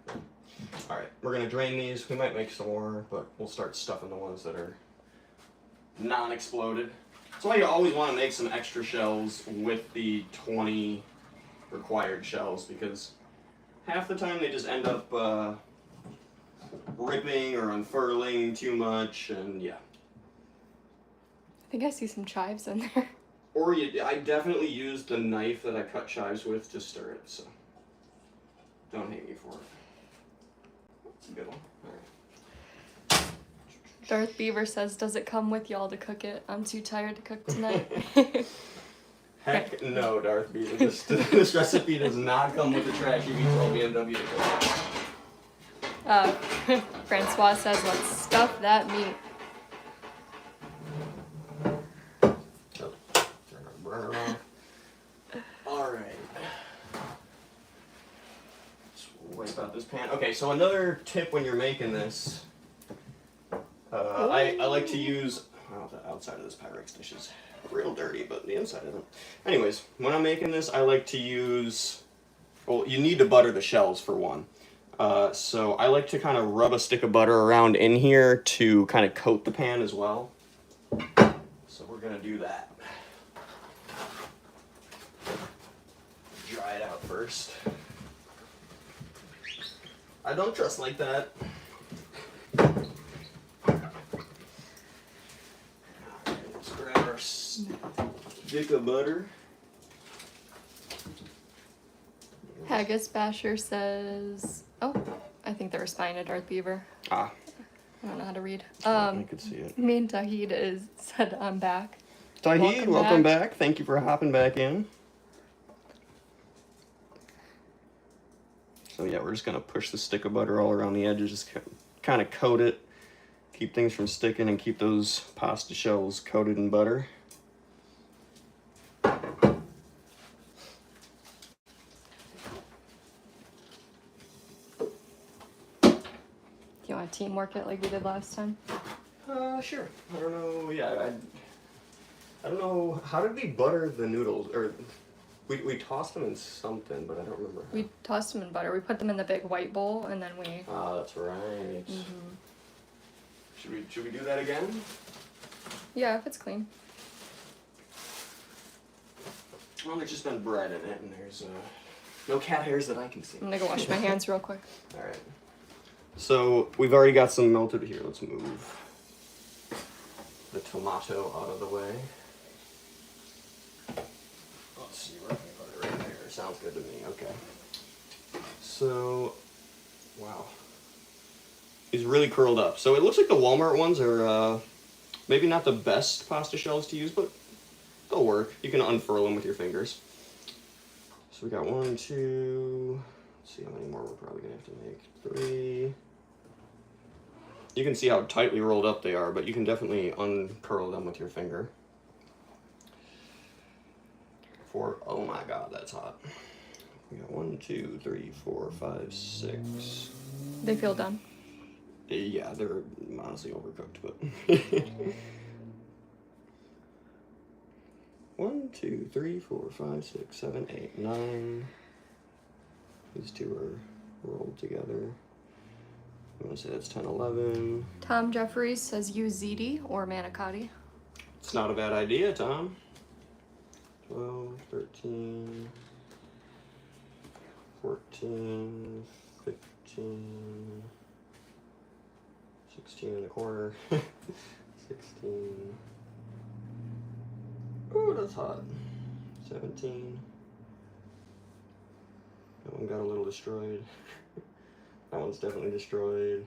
All right, we're going to drain these. We might make some more, but we'll start stuffing the ones that are non-exploded. That's why you always want to make some extra shells with the 20 required shells, because half the time they just end up ripping or unfurling too much, and yeah. I think I see some chives in there. Or I definitely used the knife that I cut chives with to stir it, so don't hate me for it. That's a good one. All right. Darth Beaver says, does it come with y'all to cook it? I'm too tired to cook tonight. Heck no, Darth Beaver. This recipe does not come with the Trashy V12 BMW to cook. Francois says, let's stuff that meat. Burner off. All right. Let's wipe out this pan. Okay, so another tip when you're making this, I like to use, well, the outside of this Pyrex dish is real dirty, but the inside isn't. Anyways, when I'm making this, I like to use, well, you need to butter the shells for one. So I like to kind of rub a stick of butter around in here to kind of coat the pan as well. So we're gonna do that. Dry it out first. I don't trust like that. Let's grab our stick of butter. Haggis Basher says, oh, I think they're responding to Darth Beaver. Ah. I don't know how to read. I could see it. Me and Tahid said, I'm back. Tahid, welcome back. Thank you for hopping back in. So yeah, we're just gonna push the stick of butter all around the edges, just kind of coat it, keep things from sticking, and keep those pasta shells coated in butter. Do you want to teamwork it like we did last time? Sure. I don't know. Yeah, I don't know. How did we butter the noodles? Or we tossed them in something, but I don't remember. We tossed them in butter. We put them in the big white bowl, and then we... Ah, that's right. Mm-hmm. Should we do that again? Yeah, if it's clean. Well, there's just been bread in it, and there's no cat hairs that I can see. I'm gonna go wash my hands real quick. All right. So we've already got some melted here. Let's move the tomato out of the way. Let's see where I can put it right there. Sounds good to me. Okay. So, wow. He's really curled up. So it looks like the Walmart ones are maybe not the best pasta shells to use, but they'll work. You can unfurl them with your fingers. So we got 1, 2. Let's see how many more we're probably gonna have to make. 3. You can see how tightly rolled up they are, but you can definitely uncurl them with your finger. 4. Oh my God, that's hot. We got 1, 2, 3, 4, 5, 6. They feel done. Yeah, they're honestly overcooked, but 1, 2, 3, 4, 5, 6, 7, 8, 9. These two are rolled together. I'm gonna say that's 10, 11. Tom Jeffries says use ziti or manicotti. It's not a bad idea, Tom. 12, 13, 14, 15, 16 in the corner, 16. Oh, that's hot. 17. That one got a little destroyed. That one's definitely destroyed.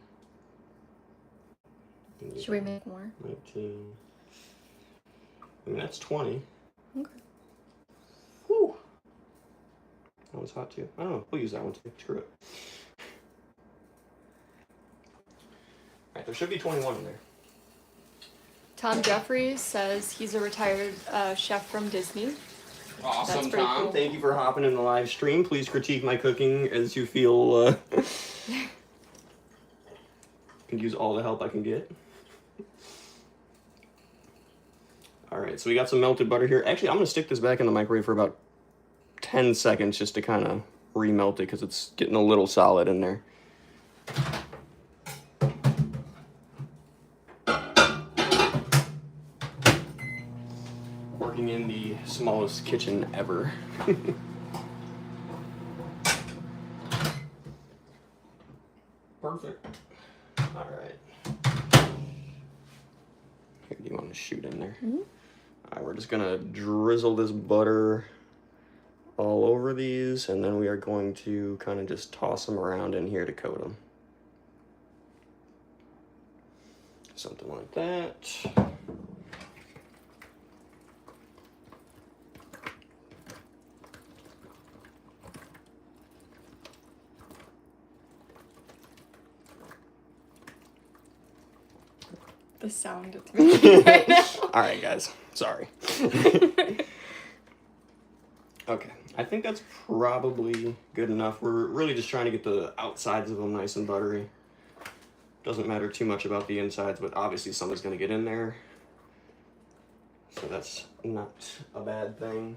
Should we make more? 19. I mean, that's 20. Okay. Whew. That one's hot too. I don't know. We'll use that one too. Screw it. All right, there should be 21 in there. Tom Jeffries says he's a retired chef from Disney. Awesome, That's Tom. cool. Thank you for hopping in the live stream. Please critique my cooking as you feel can use all the help I can get. All right, so we got some melted butter here. Actually, I'm going to stick this back in the microwave for about 10 seconds just to kind of remelt it because it's getting a little solid in there. Working in the smallest kitchen ever. Perfect. All right. Here, do you want to shoot in there? Mm-hmm. All right, we're just gonna drizzle this butter all over these, and then we are going to kind of just toss them around in here to coat them. Something like that. The sound it's making right now. All right, guys. Sorry. Okay, I think that's probably good enough. We're really just trying to get the outsides of them nice and buttery. Doesn't matter too much about the insides, but obviously some is going to get in there. So that's not a bad thing.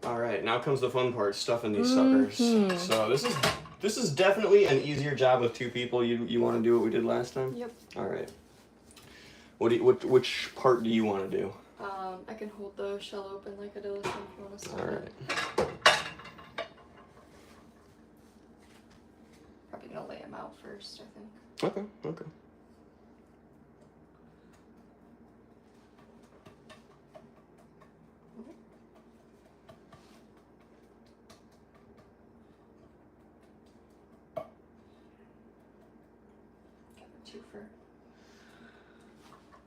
All right, now comes the fun part, stuffing these suckers. So this is definitely an easier job with two people. You want to do what we did last time? Yep. All right. Which part do you want to do? I can hold the shell open like I did last time if you want to start. All right. Probably gonna lay them out first, I think. Okay.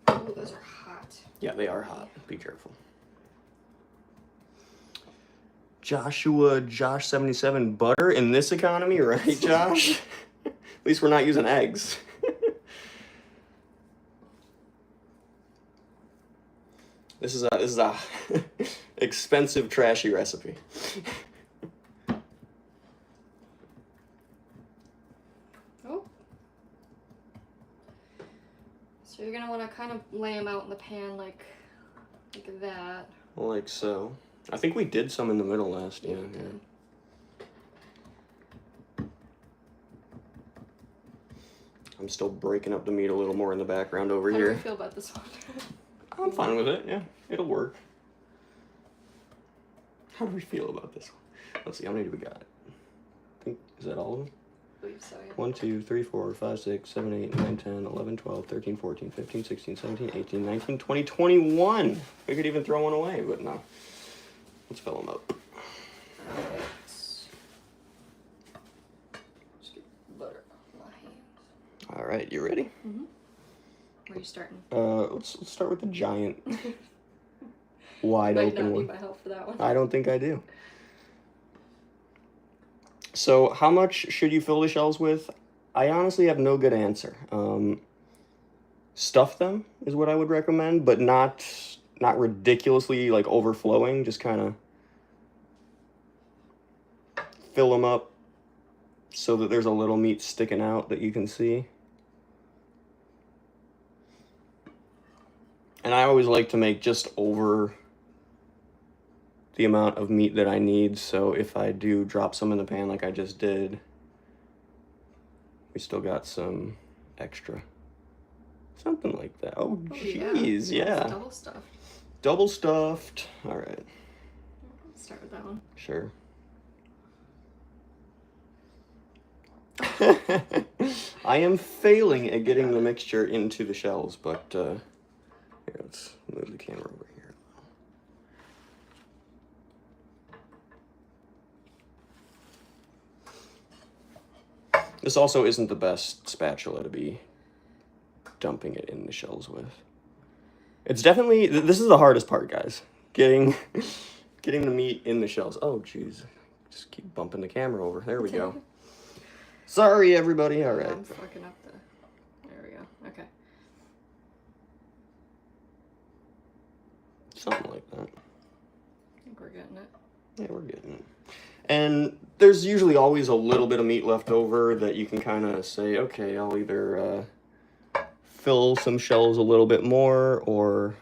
Oh, those are hot. Yeah, they are hot. Be careful. Josh77, butter in this economy, right, Josh? At least we're not using eggs. This is a expensive, trashy recipe. Oh. So you're gonna want to kind of lay them out in the pan like that. Like so. I think we did some in the middle last. Yeah. I'm still breaking up the meat a little more in the background over How here. do you feel about this one? I'm fine with it. Yeah, it'll work. How do we feel about this one? Let's see. How many do we got? I think, is that all of them? I believe so, yeah. 1, 2, 3, 4, 5, 6, 7, 8, 9, 10, 11, 12, 13, 14, 15, 16, 17, 18, 19, 20, 21. We could even throw one away, but no. Let's fill them up. Alright. Just get butter on my hands. All right, you ready? Mm-hmm. Where are you starting? Let's start with the giant, wide Might open not one. need my help for that one. I don't think I do. So, how much should you fill the shells with? I honestly have no good answer. Stuff them is what I would recommend, but not ridiculously like overflowing. Just kind of fill them up so that there's a little meat sticking out that you can see. And I always like to make just over the amount of meat that I need, so if I do drop some in the pan like I just did, we still got some extra. Something like that. Oh, jeez, yeah. It's double stuffed. Double stuffed. All right. Let's start with that one. Sure. I am failing at getting the mixture into the shells, but here, let's move the camera over here. This also isn't the best spatula to be dumping it in the shells with. It's definitely, this is the hardest part, guys. Getting Getting the meat in the shells. Oh, jeez. Just keep bumping the camera over. There we go. Sorry, everybody. All right. I'm fucking up the... There we go. Okay. Something like that. I think we're getting it. Yeah, we're getting it. And there's usually always a little bit of meat left over that you can kind of say, okay, I'll either fill some shells a little bit more or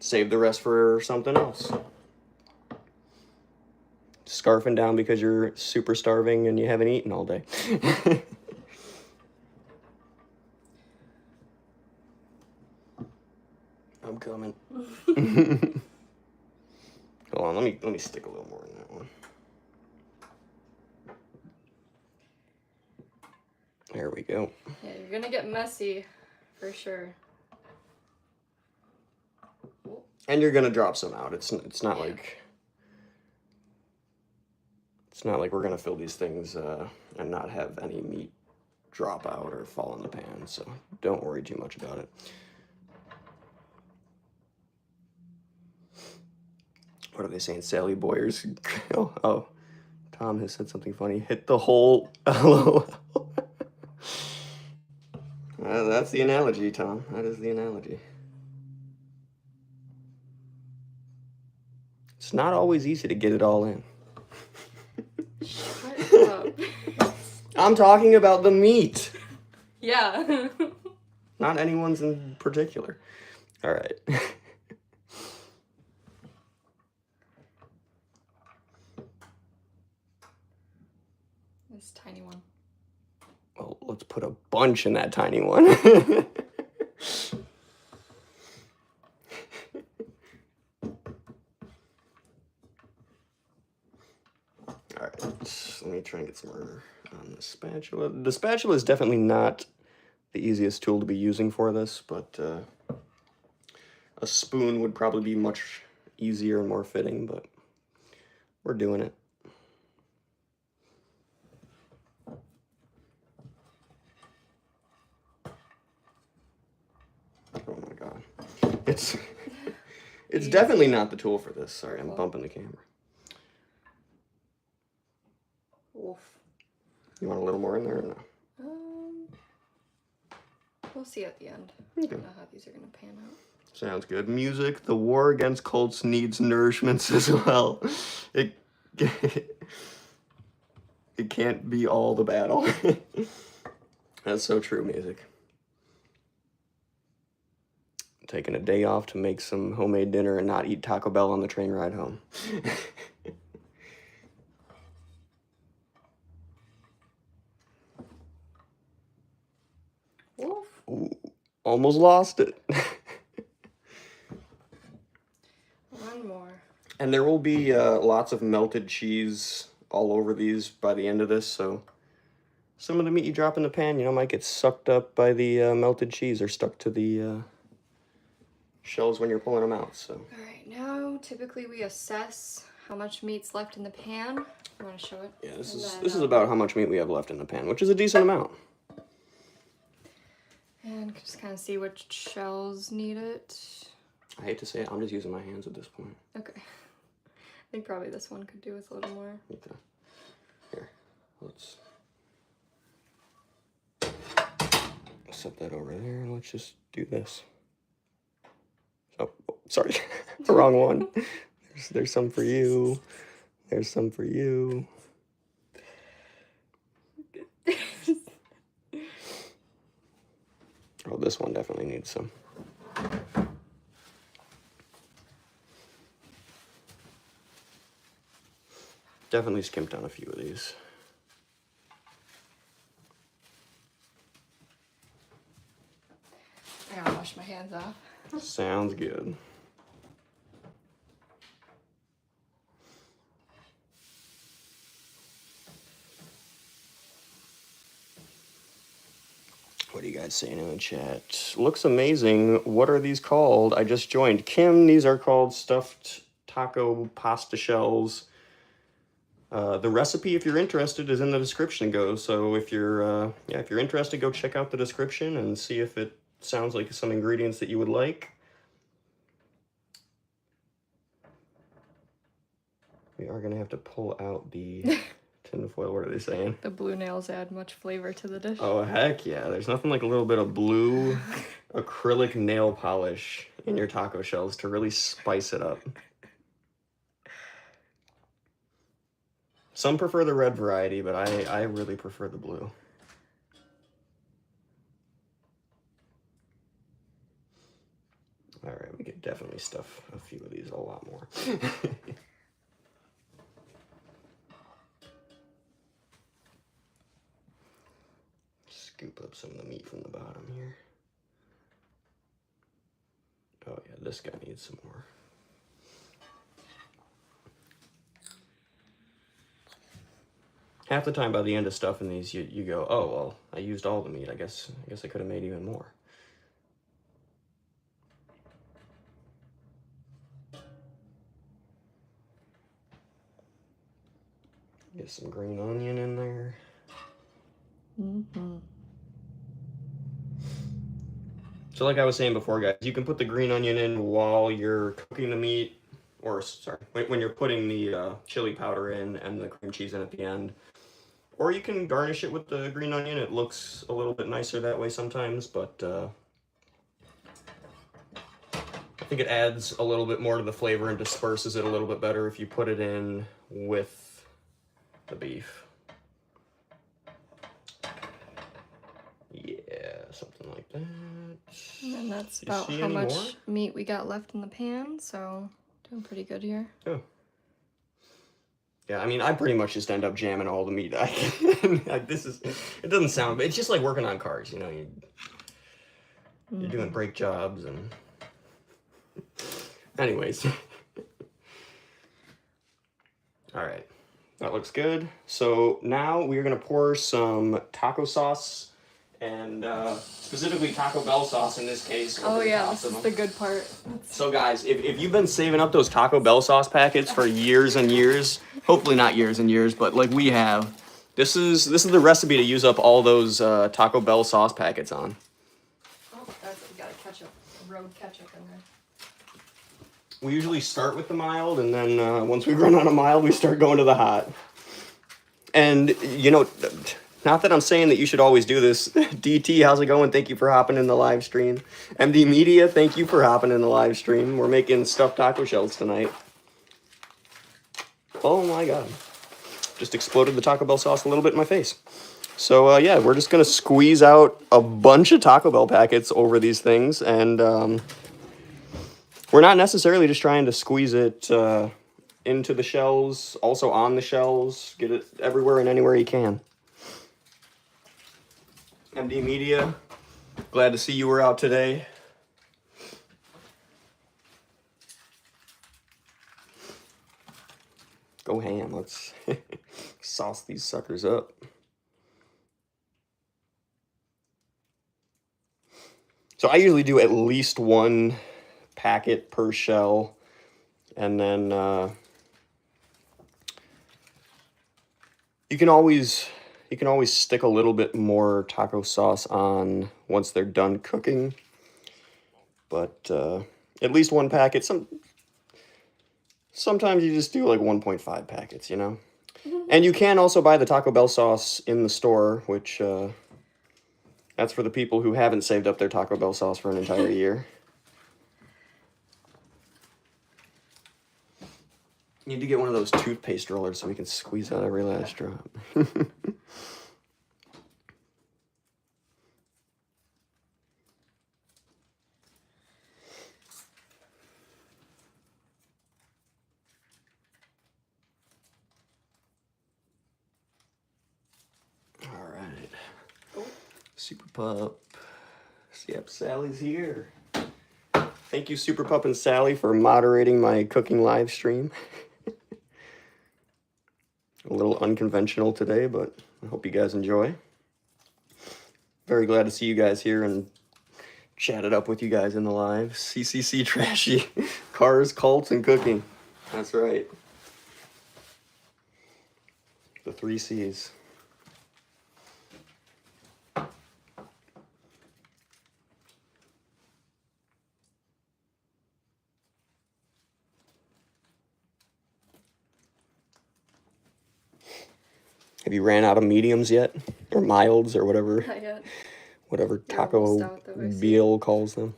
save the rest for something else. Scarfing down because you're super starving and you haven't eaten all day. I'm coming. Hold on, let me stick a little more in that one. There we go. Yeah, you're gonna get messy for sure. And you're gonna drop some out. It's not like we're gonna fill these things and not have any meat drop out or fall in the pan. So don't worry too much about it. What are they saying? Sally Boyer's. Oh, Tom has said something funny. Hit the hole. LOL. That's the analogy, Tom. That is the analogy. It's not always easy to get it all in. Shut up. I'm talking about the meat. Yeah. Not anyone's in particular. All right. This tiny one. Well, let's put a bunch in that tiny one. All right, let me try and get some more on the spatula. The spatula is definitely not the easiest tool to be using for this, but a spoon would probably be much easier and more fitting, but we're doing it. Oh my god. It's definitely not the tool for this. Sorry, I'm bumping the camera. Oof. You want a little more in there or no? We'll see at the end. Okay. I don't know how these are gonna pan out. Sounds good. Music. The war against cults needs nourishments as well. It can't be all the battle. That's so true, music. Taking a day off to make some homemade dinner and not eat Taco Bell on the train ride home. Oof. Ooh, almost lost it. One more. And there will be lots of melted cheese all over these by the end of this, so some of the meat you drop in the pan, might get sucked up by the melted cheese or stuck to the shells when you're pulling them out. So. All right, now typically we assess how much meat's left in the pan. You want to show it? Yeah, this is about how much meat we have left in the pan, which is a decent amount. And just kind of see which shells need it. I hate to say it, I'm just using my hands at this point. Okay. I think probably this one could do with a little more. Okay. Here, let's set that over there and let's just do this. Oh, sorry, the wrong one. There's some for you. There's some for you. Oh, this one definitely needs some. Definitely skimped on a few of these. I gotta wash my hands off. Sounds good. What are you guys saying in the chat? Looks amazing. What are these called? I just joined. Kim, these are called stuffed taco pasta shells. The recipe, if you're interested, is in the description. So if you're interested, go check out the description and see if it sounds like some ingredients that you would like. We are gonna have to pull out the tinfoil. What are they saying? The blue nails add much flavor to the dish. Oh, heck yeah. There's nothing like a little bit of blue acrylic nail polish in your taco shells to really spice it up. Some prefer the red variety, but I really prefer the blue. All right, we could definitely stuff a few of these a lot more. Scoop up some of the meat from the bottom here. Oh yeah, this guy needs some more. Half the time by the end of stuffing these, you go, oh, well, I used all the meat. I guess I could have made even more. Get some green onion in there. Mm-hmm. So like I was saying before, guys, you can put the green onion in while you're cooking the meat, or sorry, when you're putting the chili powder in and the cream cheese in at the end. Or you can garnish it with the green onion. It looks a little bit nicer that way sometimes, but I think it adds a little bit more to the flavor and disperses it a little bit better if you put it in with the beef. Yeah, something like that. And that's about how much meat we got left in the pan, so doing pretty good here. Oh. Yeah, I mean, I pretty much just end up jamming all the meat I can. Like, it doesn't sound, but it's just like working on cars, you know, you're doing brake jobs and anyways. All right, that looks good. So now we're gonna pour some taco sauce and specifically Taco Bell sauce in this case. Oh yeah, this is the good part. So guys, if you've been saving up those Taco Bell sauce packets for years and years, hopefully not years and years, but like we have, this is the recipe to use up all those Taco Bell sauce packets on. Oh, that's it. We got a ketchup, road ketchup in there. We usually start with the mild, and then once we run out of mild, we start going to the hot. And you know, not that I'm saying that you should always do this. DT, how's it going? Thank you for hopping in the live stream. MD Media, thank you for hopping in the live stream. We're making stuffed taco shells tonight. Oh my God. Just exploded the Taco Bell sauce a little bit in my face. So yeah, we're just going to squeeze out a bunch of Taco Bell packets over these things. And we're not necessarily just trying to squeeze it into the shells, also on the shells. Get it everywhere and anywhere you can. MD Media, glad to see you were out today. Go ham, let's sauce these suckers up. So I usually do at least one packet per shell, and then you can always stick a little bit more taco sauce on once they're done cooking. But at least one packet. Sometimes you just do like 1.5 packets, you know? Mm-hmm. And you can also buy the Taco Bell sauce in the store, which that's for the people who haven't saved up their Taco Bell sauce for an entire year. You need to get one of those toothpaste rollers so we can squeeze out every last drop. Super Pup. Yep, Sally's here. Thank you, Super Pup and Sally, for moderating my cooking live stream. A little unconventional today, but I hope you guys enjoy. Very glad to see you guys here and chat it up with you guys in the live. CCC Trashy. Cars, cults, and cooking. That's right. The 3 C's. Have you ran out of mediums yet? Or milds or whatever? Not yet. Whatever You're almost Taco out, though, I see. Bill calls them.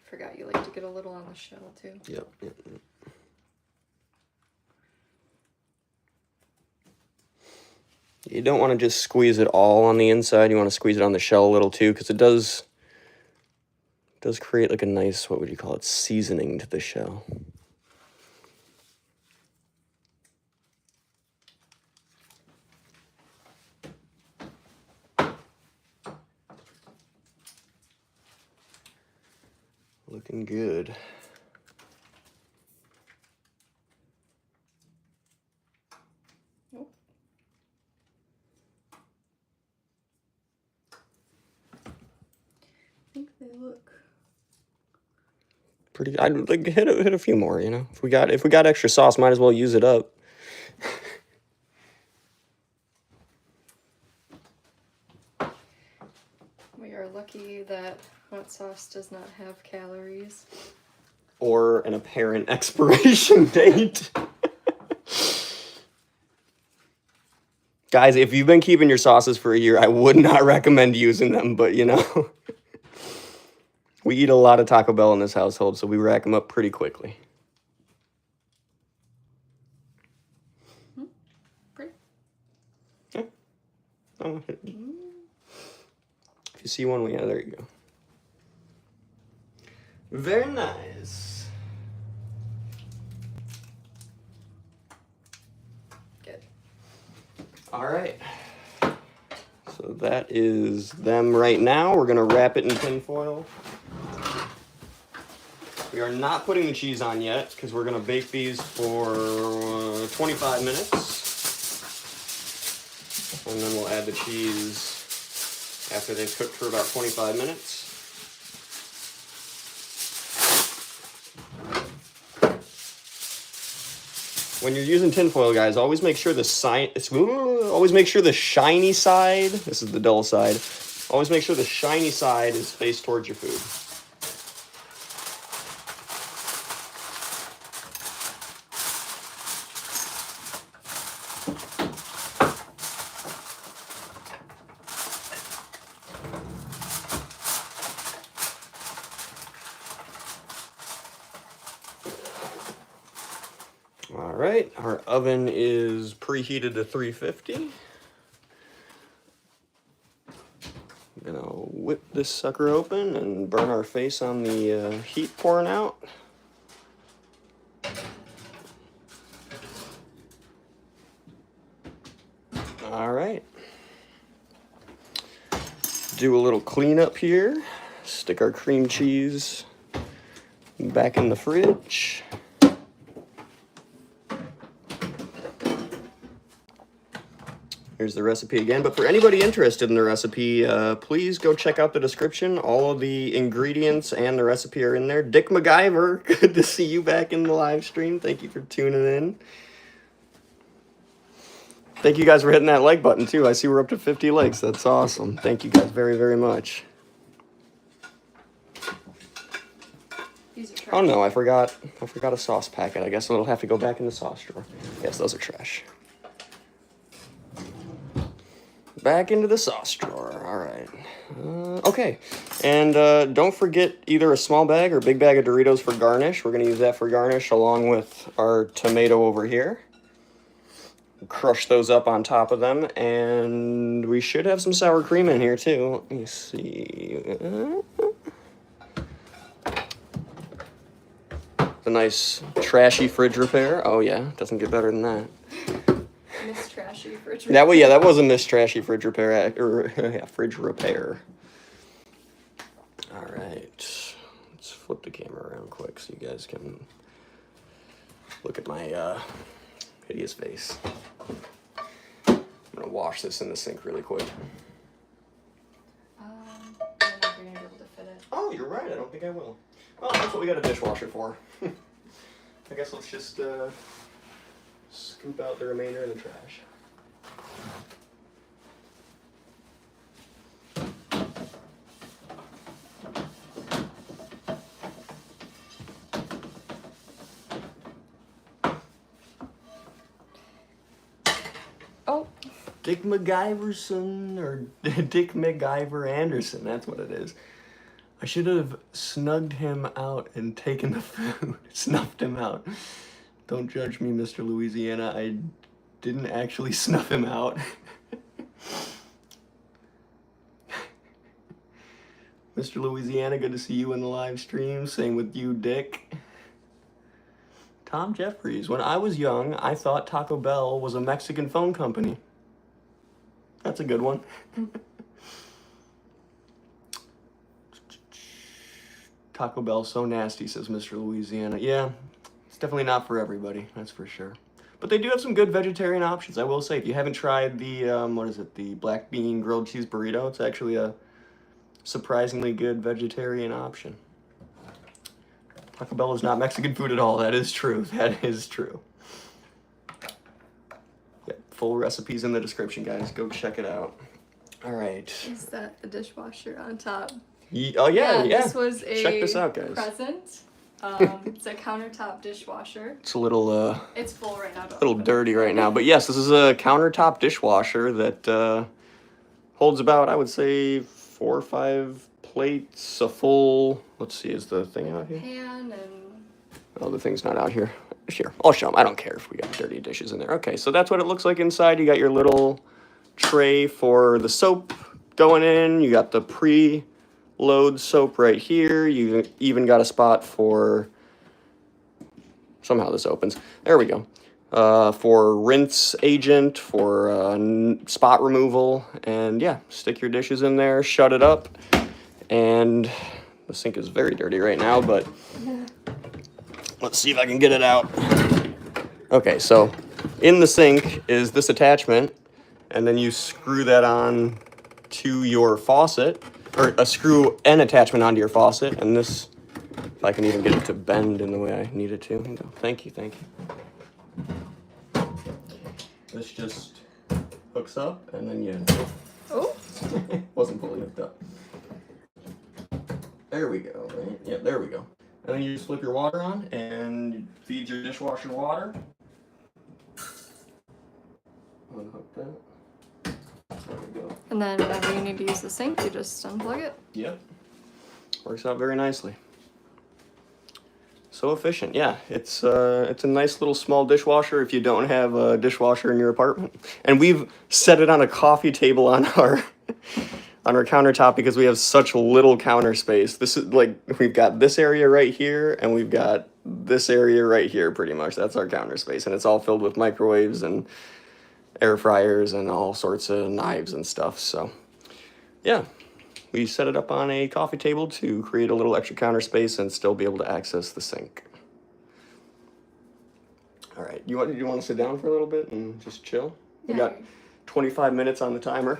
Forgot you like to get a little on the shell too. Yep. You don't want to just squeeze it all on the inside. You want to squeeze it on the shell a little too, because it does create like a nice, what would you call it, seasoning to the shell. Looking good. Nope. I think they look Pretty. I'd like hit a few more. You know, if we got extra sauce, might as well use it up. We are lucky that hot sauce does not have calories. Or an apparent expiration date. Guys, if you've been keeping your sauces for a year, I would not recommend using them, but you know. We eat a lot of Taco Bell in this household, so we rack them up pretty quickly. Pretty. Okay. Oh, if you see one, yeah, there you go. Very nice. Good. All right. So that is them right now. We're going to wrap it in tin foil. We are not putting the cheese on yet because we're going to bake these for 25 minutes. And then we'll add the cheese after they've cooked for about 25 minutes. When you're using tin foil, guys, always make sure the shiny side, this is the dull side, always make sure the shiny side is faced towards your food. All right, our oven is preheated to 350. I'm gonna whip this sucker open and burn our face on the heat pouring out. All right. Do a little cleanup here. Stick our cream cheese back in the fridge. Here's the recipe again, but for anybody interested in the recipe, please go check out the description. All of the ingredients and the recipe are in there. Dick MacGyver, good to see you back in the live stream. Thank you for tuning in. Thank you guys for hitting that like button too. I see we're up to 50 likes. That's awesome. Thank you guys very, very much. Oh no, I forgot a sauce packet. I guess it'll have to go back in the sauce drawer. Yes, those are trash. Back into the sauce drawer. All right. Okay. And don't forget either a small bag or big bag of Doritos for garnish. We're going to use that for garnish along with our tomato over here. Crush those up on top of them. And we should have some sour cream in here too. Let me see. A nice trashy fridge repair. Oh yeah, doesn't get better than that. Miss Trashy fridge repair. That was a Miss Trashy fridge repair. Fridge repair. All right, let's flip the camera around quick so you guys can look at my hideous face. I'm gonna wash this in the sink really quick. I don't know if you're gonna be able to fit it. Oh, you're right. I don't think I will. Well, that's what we got a dishwasher for. I guess let's just scoop out the remainder of the trash. Oh. Dick MacGyverson, or Dick MacGyver Anderson, that's what it is. I should have snugged him out and taken the food, snuffed him out. Don't judge me, Mr. Louisiana, I didn't actually snuff him out. Mr. Louisiana, good to see you in the live stream. Same with you, Dick. Tom Jeffries, when I was young, I thought Taco Bell was a Mexican phone company. That's a good one. Taco Bell so nasty, says Mr. Louisiana. Yeah, it's definitely not for everybody, that's for sure. But they do have some good vegetarian options, I will say. If you haven't tried the, the black bean grilled cheese burrito, it's actually a surprisingly good vegetarian option. Taco Bell is not Mexican food at all, that is true, that is true. Yep, full recipes in the description, guys. Go check it out. All right. Is that the dishwasher on top? Oh yeah. This was a check this out, guys. present. It's a countertop dishwasher. It's a little it's full right now. A little dirty right now, but yes, this is a countertop dishwasher that holds about, I would say, 4 or 5 plates, a full. Let's see, is the thing out here? Pan and. Oh, the thing's not out here. Sure, I'll show them. I don't care if we got dirty dishes in there. Okay, so that's what it looks like inside. You got your little tray for the soap going in. You got the pre-load soap right here. You even got a spot for, somehow this opens. There we go. For rinse agent, for spot removal. And yeah, stick your dishes in there, shut it up. And the sink is very dirty right now, but let's see if I can get it out. Okay, so in the sink is this attachment, and then you screw that on to your faucet, or screw an attachment onto your faucet, and this, if I can even get it to bend in the way I need it to. Thank you, thank you. This just hooks up, and then you... Oh! Wasn't fully hooked up. There we go, right? Yeah, there we go. And then you just flip your water on and feed your dishwasher water. Unhook that. There we go. And then whenever you need to use the sink, you just unplug it. Yep. Works out very nicely. So efficient, yeah. It's a nice little small dishwasher if you don't have a dishwasher in your apartment. And we've set it on a coffee table on our countertop because we have such little counter space. This is like, we've got this area right here and we've got this area right here pretty much. That's our counter space, and it's all filled with microwaves and air fryers and all sorts of knives and stuff. So yeah, we set it up on a coffee table to create a little extra counter space and still be able to access the sink. All right, you want to sit down for a little bit and just chill? Yeah. We got 25 minutes on the timer.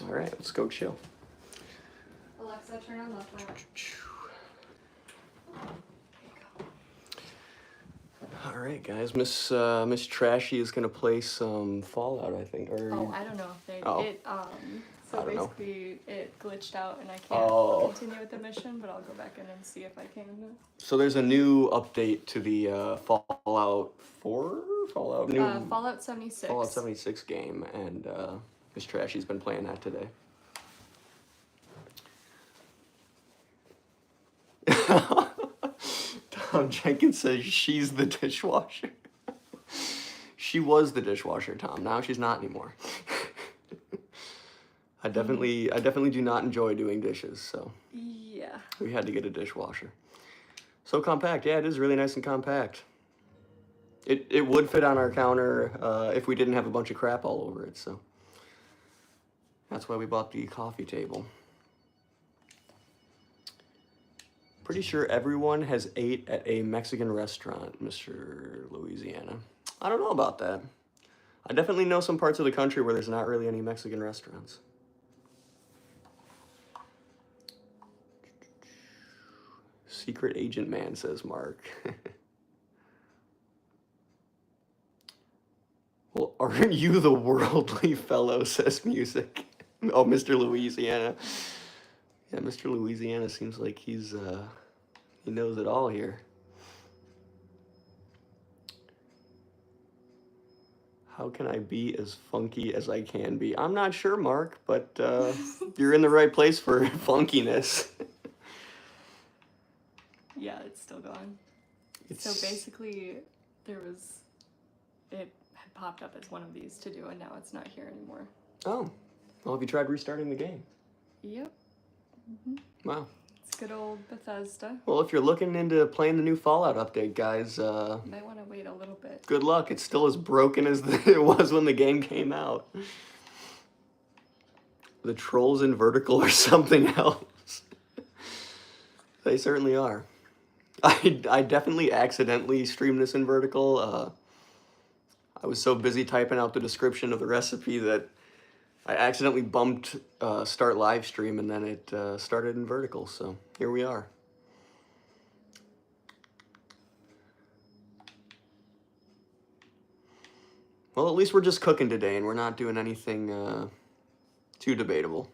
All right, let's go chill. Alexa, turn on left light. All right, guys. Miss Trashy is gonna play some Fallout, I think. Or Oh, I don't know if they. Oh. So I don't know. basically, it glitched out and I can't continue with the mission, but I'll go back in and see if I can. So there's a new update to the Fallout 4? Fallout 76. Fallout 76 game, and Miss Trashy's been playing that today. Tom Jenkins says she's the dishwasher. She was the dishwasher, Tom. Now she's not anymore. I definitely do not enjoy doing dishes, so Yeah. we had to get a dishwasher. So compact, yeah, it is really nice and compact. It would fit on our counter if we didn't have a bunch of crap all over it, so that's why we bought the coffee table. Pretty sure everyone has ate at a Mexican restaurant, Mr. Louisiana. I don't know about that. I definitely know some parts of the country where there's not really any Mexican restaurants. Secret Agent Man, says Mark. Well, aren't you the worldly fellow, says Music. Oh, Mr. Louisiana. Yeah, Mr. Louisiana seems like he knows it all here. How can I be as funky as I can be? I'm not sure, Mark, but you're in the right place for funkiness. Yeah, it's still gone. So basically, it had popped up as one of these to do, and now it's not here anymore. Oh, well, have you tried restarting the game? Yep. Wow. It's good old Bethesda. Well, if you're looking into playing the new Fallout update, guys, might want to wait a little bit. Good luck. It's still as broken as it was when the game came out. The trolls in vertical are something else. They certainly are. I definitely accidentally streamed this in vertical. I was so busy typing out the description of the recipe that I accidentally bumped start live stream, and then it started in vertical, so here we are. Well, at least we're just cooking today, and we're not doing anything too debatable.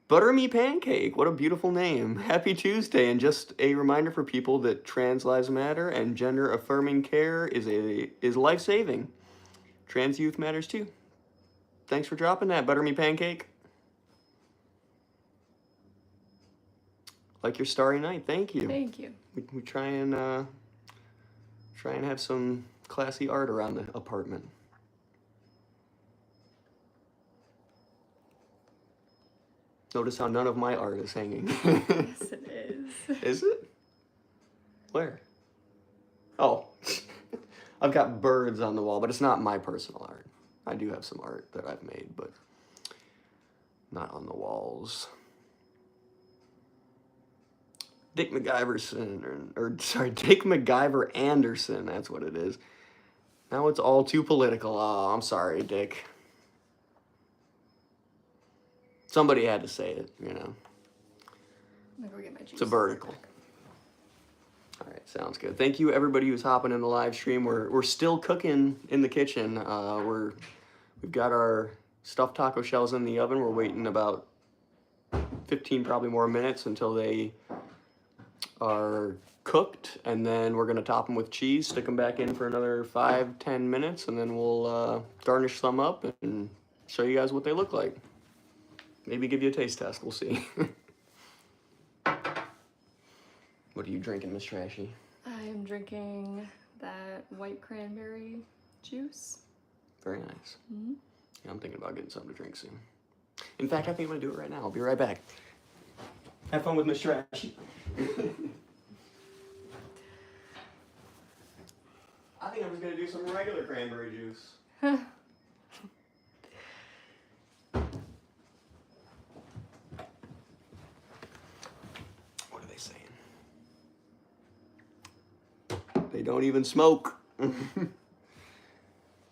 Butter Me Pancake, what a beautiful name. Happy Tuesday, and just a reminder for people that trans lives matter and gender affirming care is life-saving. Trans youth matters too. Thanks for dropping that, Butter Me Pancake. Like your starry night, thank you. Thank you. We try and have some classy art around the apartment. Notice how none of my art is hanging. Yes, it is. Is it? Where? Oh, I've got birds on the wall, but it's not my personal art. I do have some art that I've made, but not on the walls. Dick MacGyverson, Dick MacGyver Anderson, that's what it is. Now it's all too political. Oh, I'm sorry, Dick. Somebody had to say it, you know. I'm gonna go get my juice. It's a vertical. All right, sounds good. Thank you, everybody who's hopping in the live stream. We're still cooking in the kitchen. We've got our stuffed taco shells in the oven. We're waiting about 15 probably more minutes until they are cooked, and then we're gonna top them with cheese, stick them back in for another 5-10 minutes, and then we'll garnish some up and show you guys what they look like. Maybe give you a taste test, we'll see. What are you drinking, Miss Trashy? I am drinking that white cranberry juice. Very nice. Mm-hmm. Yeah, I'm thinking about getting something to drink soon. In fact, I think I'm gonna do it right now. I'll be right back. Have fun with Miss Trashy. I think I'm just gonna do some regular cranberry juice. What are they saying? They don't even smoke.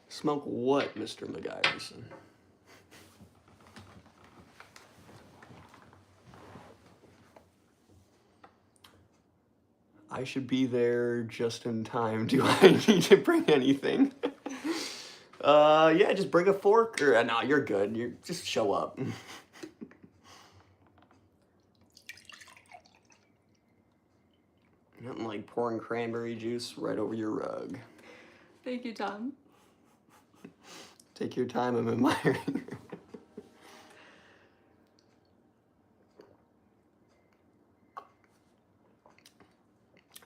Smoke what, Mr. MacGyverson? I should be there just in time. Do I need to bring anything? Yeah, just bring a fork. Or no, you're good. You just show up. Nothing like pouring cranberry juice right over your rug. Thank you, Tom. Take your time. I'm admiring.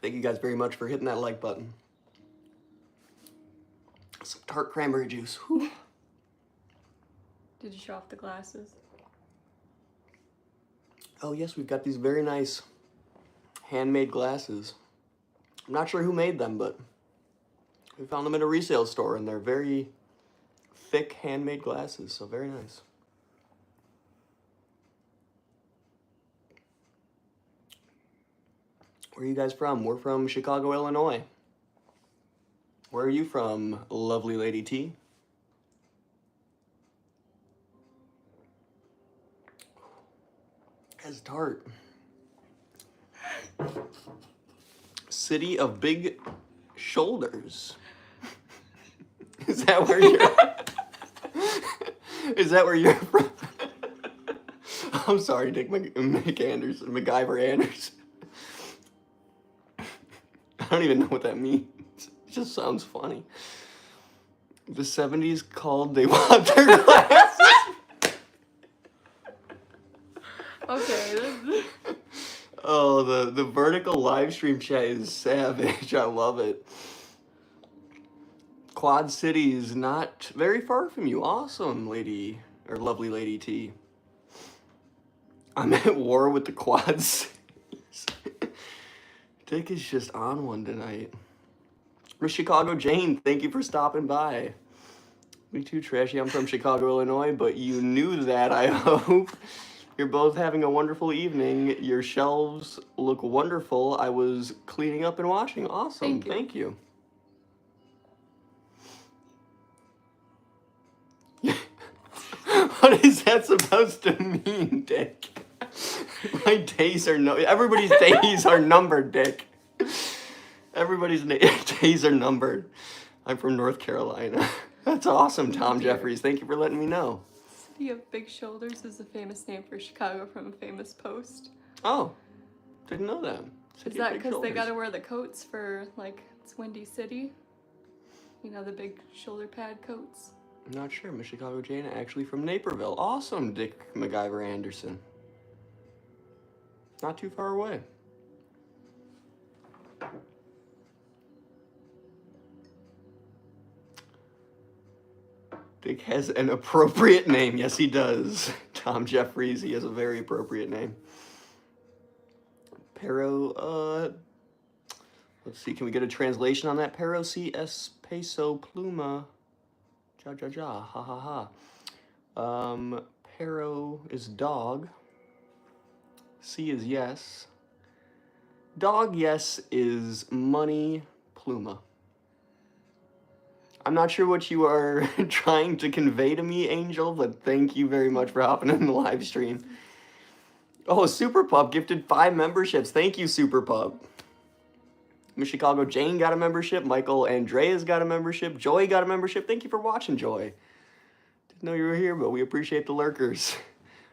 Thank you guys very much for hitting that like button. Some tart cranberry juice. Whew. Did you show off the glasses? Oh yes, we've got these very nice handmade glasses. I'm not sure who made them, but we found them in a resale store, and they're very thick handmade glasses, so very nice. Where are you guys from? We're from Chicago, Illinois. Where are you from, lovely Lady T? As tart. City of Big Shoulders. Is that where you're? Is that where you're from? I'm sorry, Dick Anderson, MacGyver Anderson. I don't even know what that means. It just sounds funny. The 70s called, they want their glasses. Okay. Oh, the vertical live stream chat is savage. I love it. Quad City is not very far from you. Awesome, lady, or lovely lady T. I'm at war with the Quad Cities. Dick is just on one tonight. Miss Chicago Jane, thank you for stopping by. Me too, Trashy. I'm from Chicago, Illinois, but you knew that, I hope. You're both having a wonderful evening. Your shelves look wonderful. I was cleaning up and washing. Awesome. Thank you. What is that supposed to mean, Dick? My days are everybody's days are numbered, Dick. Everybody's days are numbered. I'm from North Carolina. That's awesome, Tom Jeffries. Thank you for letting me know. City of Big Shoulders is a famous name for Chicago from a famous post. Oh, didn't know that. Is that because they gotta wear the coats for, like, it's Windy City? You know, the big shoulder pad coats? I'm not sure. Miss Chicago Jane, actually from Naperville. Awesome, Dick MacGyver Anderson. Not too far away. Dick has an appropriate name. Yes, he does. Tom Jeffries, he has a very appropriate name. Pero, let's see, can we get a translation on that? Pero si es peso pluma. Ja, ja, ja, ha, ha, ha. Pero is dog. C is yes. Dog, yes, is money, pluma. I'm not sure what you are trying to convey to me, Angel, but thank you very much for hopping in the live stream. Oh, Super Pup gifted 5 memberships. Thank you, Super Pup. Miss Chicago Jane got a membership. Michael Andrea's got a membership. Joy got a membership. Thank you for watching, Joy. Didn't know you were here, but we appreciate the lurkers.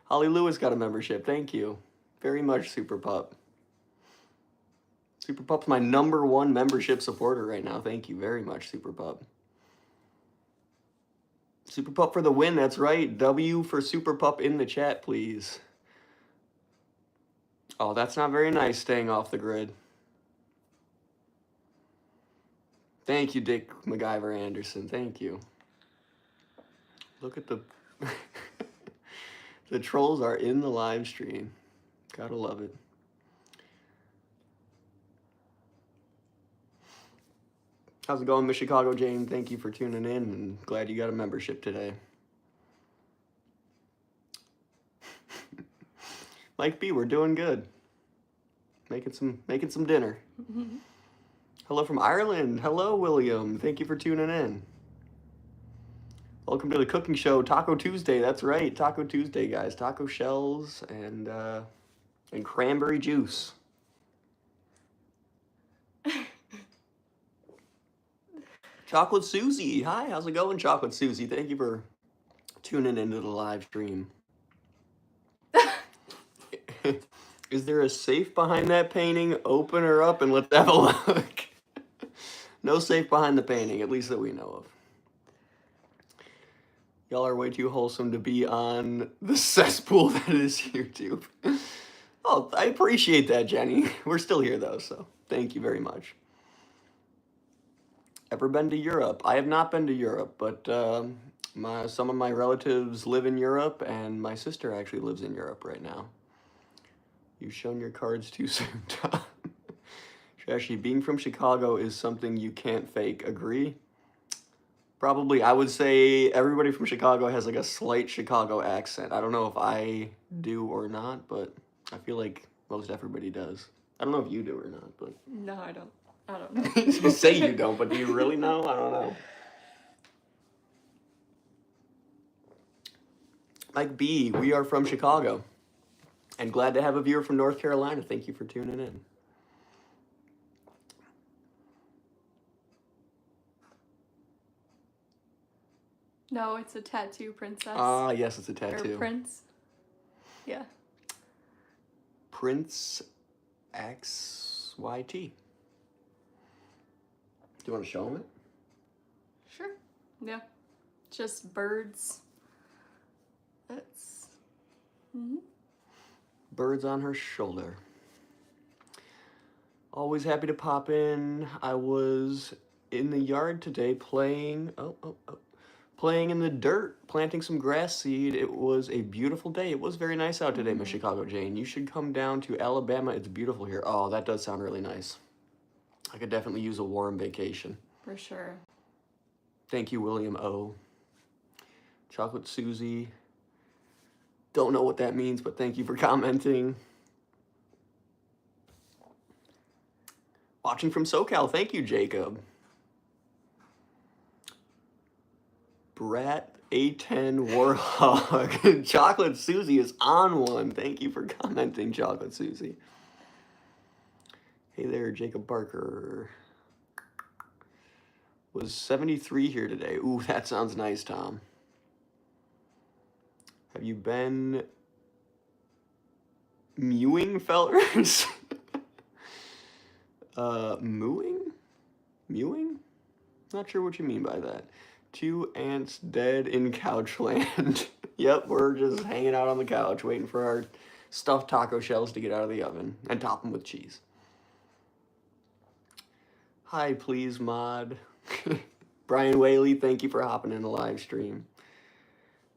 Holly Lewis got a membership. Thank you very much, Super Pup. Super Pup's my #1 membership supporter right now. Thank you very much, Super Pup. Super Pup for the win, that's right. W for Super Pup in the chat, please. Oh, that's not very nice, staying off the grid. Thank you, Dick MacGyver Anderson. Thank you. Look at the... The trolls are in the live stream. Gotta love it. How's it going, Miss Chicago Jane? Thank you for tuning in, and glad you got a membership today. Mike B, we're doing good. Making some dinner. Hello from Ireland. Hello, William. Thank you for tuning in. Welcome to the cooking show, Taco Tuesday. That's right, Taco Tuesday, guys. Taco shells and cranberry juice. Chocolate Susie. Hi, how's it going, Chocolate Susie? Thank you for tuning into the live stream. Is there a safe behind that painting? Open her up and let's have a look. No safe behind the painting, at least that we know of. Y'all are way too wholesome to be on the cesspool that is YouTube. Oh, I appreciate that, Jenny. We're still here, though, so thank you very much. Ever been to Europe? I have not been to Europe, but some of my relatives live in Europe, and my sister actually lives in Europe right now. You've shown your cards too soon, Tom. Trashy, being from Chicago is something you can't fake. Agree? Probably. I would say everybody from Chicago has like a slight Chicago accent. I don't know if I do or not, but I feel like most everybody does. I don't know if you do or not, but... No, I don't. I don't know. You say you don't, but do you really know? I don't know. Mike B, we are from Chicago. And glad to have a viewer from North Carolina. Thank you for tuning in. No, it's a tattoo, princess. Ah, yes, it's a tattoo. Or prince. Yeah. Prince XYT. Do you want to show him it? Sure. Yeah. Just birds. That's. Birds on her shoulder. Always happy to pop in. I was in the yard today playing in the dirt, planting some grass seed. It was a beautiful day. It was very nice out today, Miss Chicago Jane. You should come down to Alabama. It's beautiful here. Oh, that does sound really nice. I could definitely use a warm vacation. For sure. Thank you, William O. Chocolate Susie. Don't know what that means, but thank you for commenting. Watching from SoCal. Thank you, Jacob. Brat A10 Warhog. Chocolate Susie is on one. Thank you for commenting, Chocolate Susie. Hey there, Jacob Barker. Was 73 here today. Ooh, that sounds nice, Tom. Have you been mewing, fellers? Mooing? Mewing? Not sure what you mean by that. 2 ants dead in Couchland. Yep, we're just hanging out on the couch waiting for our stuffed taco shells to get out of the oven and top them with cheese. Hi, please, mod. Brian Whaley, thank you for hopping in the live stream.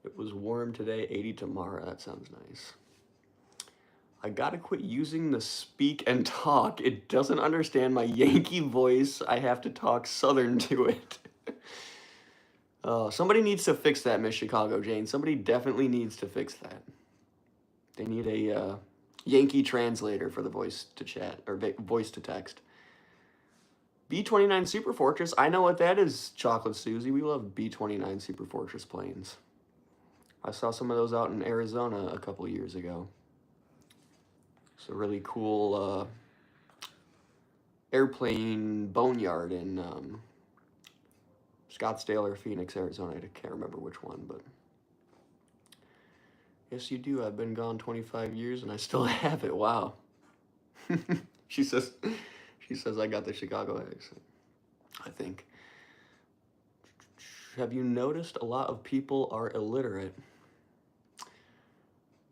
It was warm today, 80 tomorrow. That sounds nice. I gotta quit using the speak and talk. It doesn't understand my Yankee voice. I have to talk Southern to it. Somebody needs to fix that, Miss Chicago Jane. Somebody definitely needs to fix that. They need a Yankee translator for the voice to chat, or voice to text. B-29 Super Fortress. I know what that is, Chocolate Susie. We love B-29 Super Fortress planes. I saw some of those out in Arizona a couple years ago. It's a really cool airplane boneyard in Scottsdale or Phoenix, Arizona. I can't remember which one, but yes, you do. I've been gone 25 years and I still have it. Wow. She says I got the Chicago accent, I think. Have you noticed a lot of people are illiterate?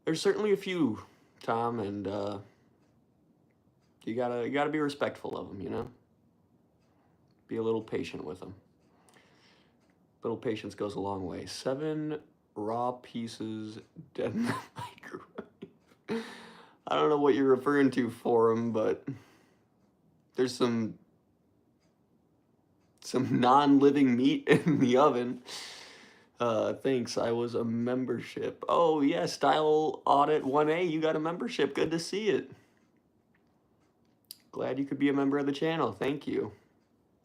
There's certainly a few, Tom, and you gotta be respectful of them, you know? Be a little patient with them. Little patience goes a long way. 7 raw pieces dead in the microwave. I don't know what you're referring to, Forum, but there's some non-living meat in the oven. Thanks, I was a membership. Oh, yeah, Style Audit 1A, you got a membership. Good to see it. Glad you could be a member of the channel. Thank you.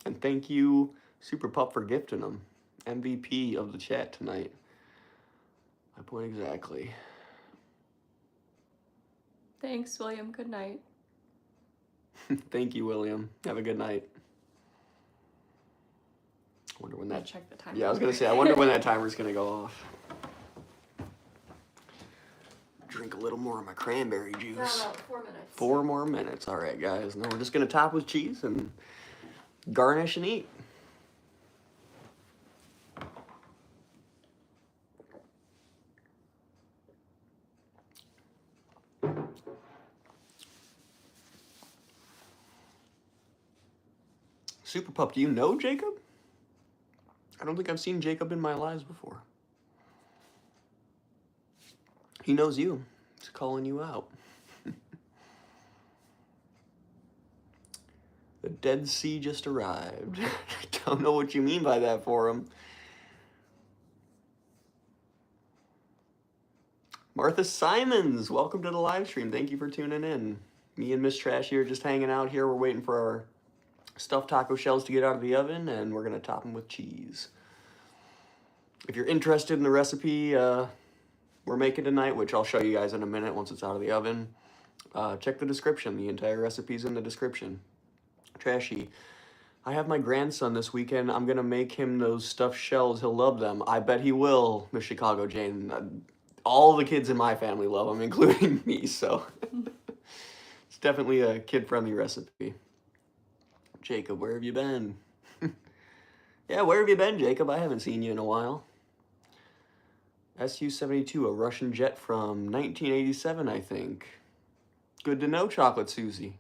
And thank you, Super Pup, for gifting them. MVP of the chat tonight. My point exactly. Thanks, William. Good night. Thank you, William. Have a good night. I wonder when that... Check the timer. Yeah, I was going to say, I wonder when that timer's going to go off. Drink a little more of my cranberry juice. About 4 minutes. 4 more minutes. All right, guys. Now we're just going to top with cheese and garnish and eat. Super Pup, do you know Jacob? I don't think I've seen Jacob in my lives before. He knows you. He's calling you out. The Dead Sea just arrived. Don't know what you mean by that, Forum. Martha Simons, welcome to the live stream. Thank you for tuning in. Me and Miss Trashy are just hanging out here. We're waiting for our stuffed taco shells to get out of the oven, and we're going to top them with cheese. If you're interested in the recipe we're making tonight, which I'll show you guys in a minute once it's out of the oven, check the description. The entire recipe's in the description. Trashy, I have my grandson this weekend. I'm going to make him those stuffed shells. He'll love them. I bet he will, Miss Chicago Jane. all the kids in my family love them, including me, so it's definitely a kid-friendly recipe. Jacob, where have you been? Yeah, where have you been, Jacob? I haven't seen you in a while. Su-72, a Russian jet from 1987, I think. Good to know, Chocolate Susie.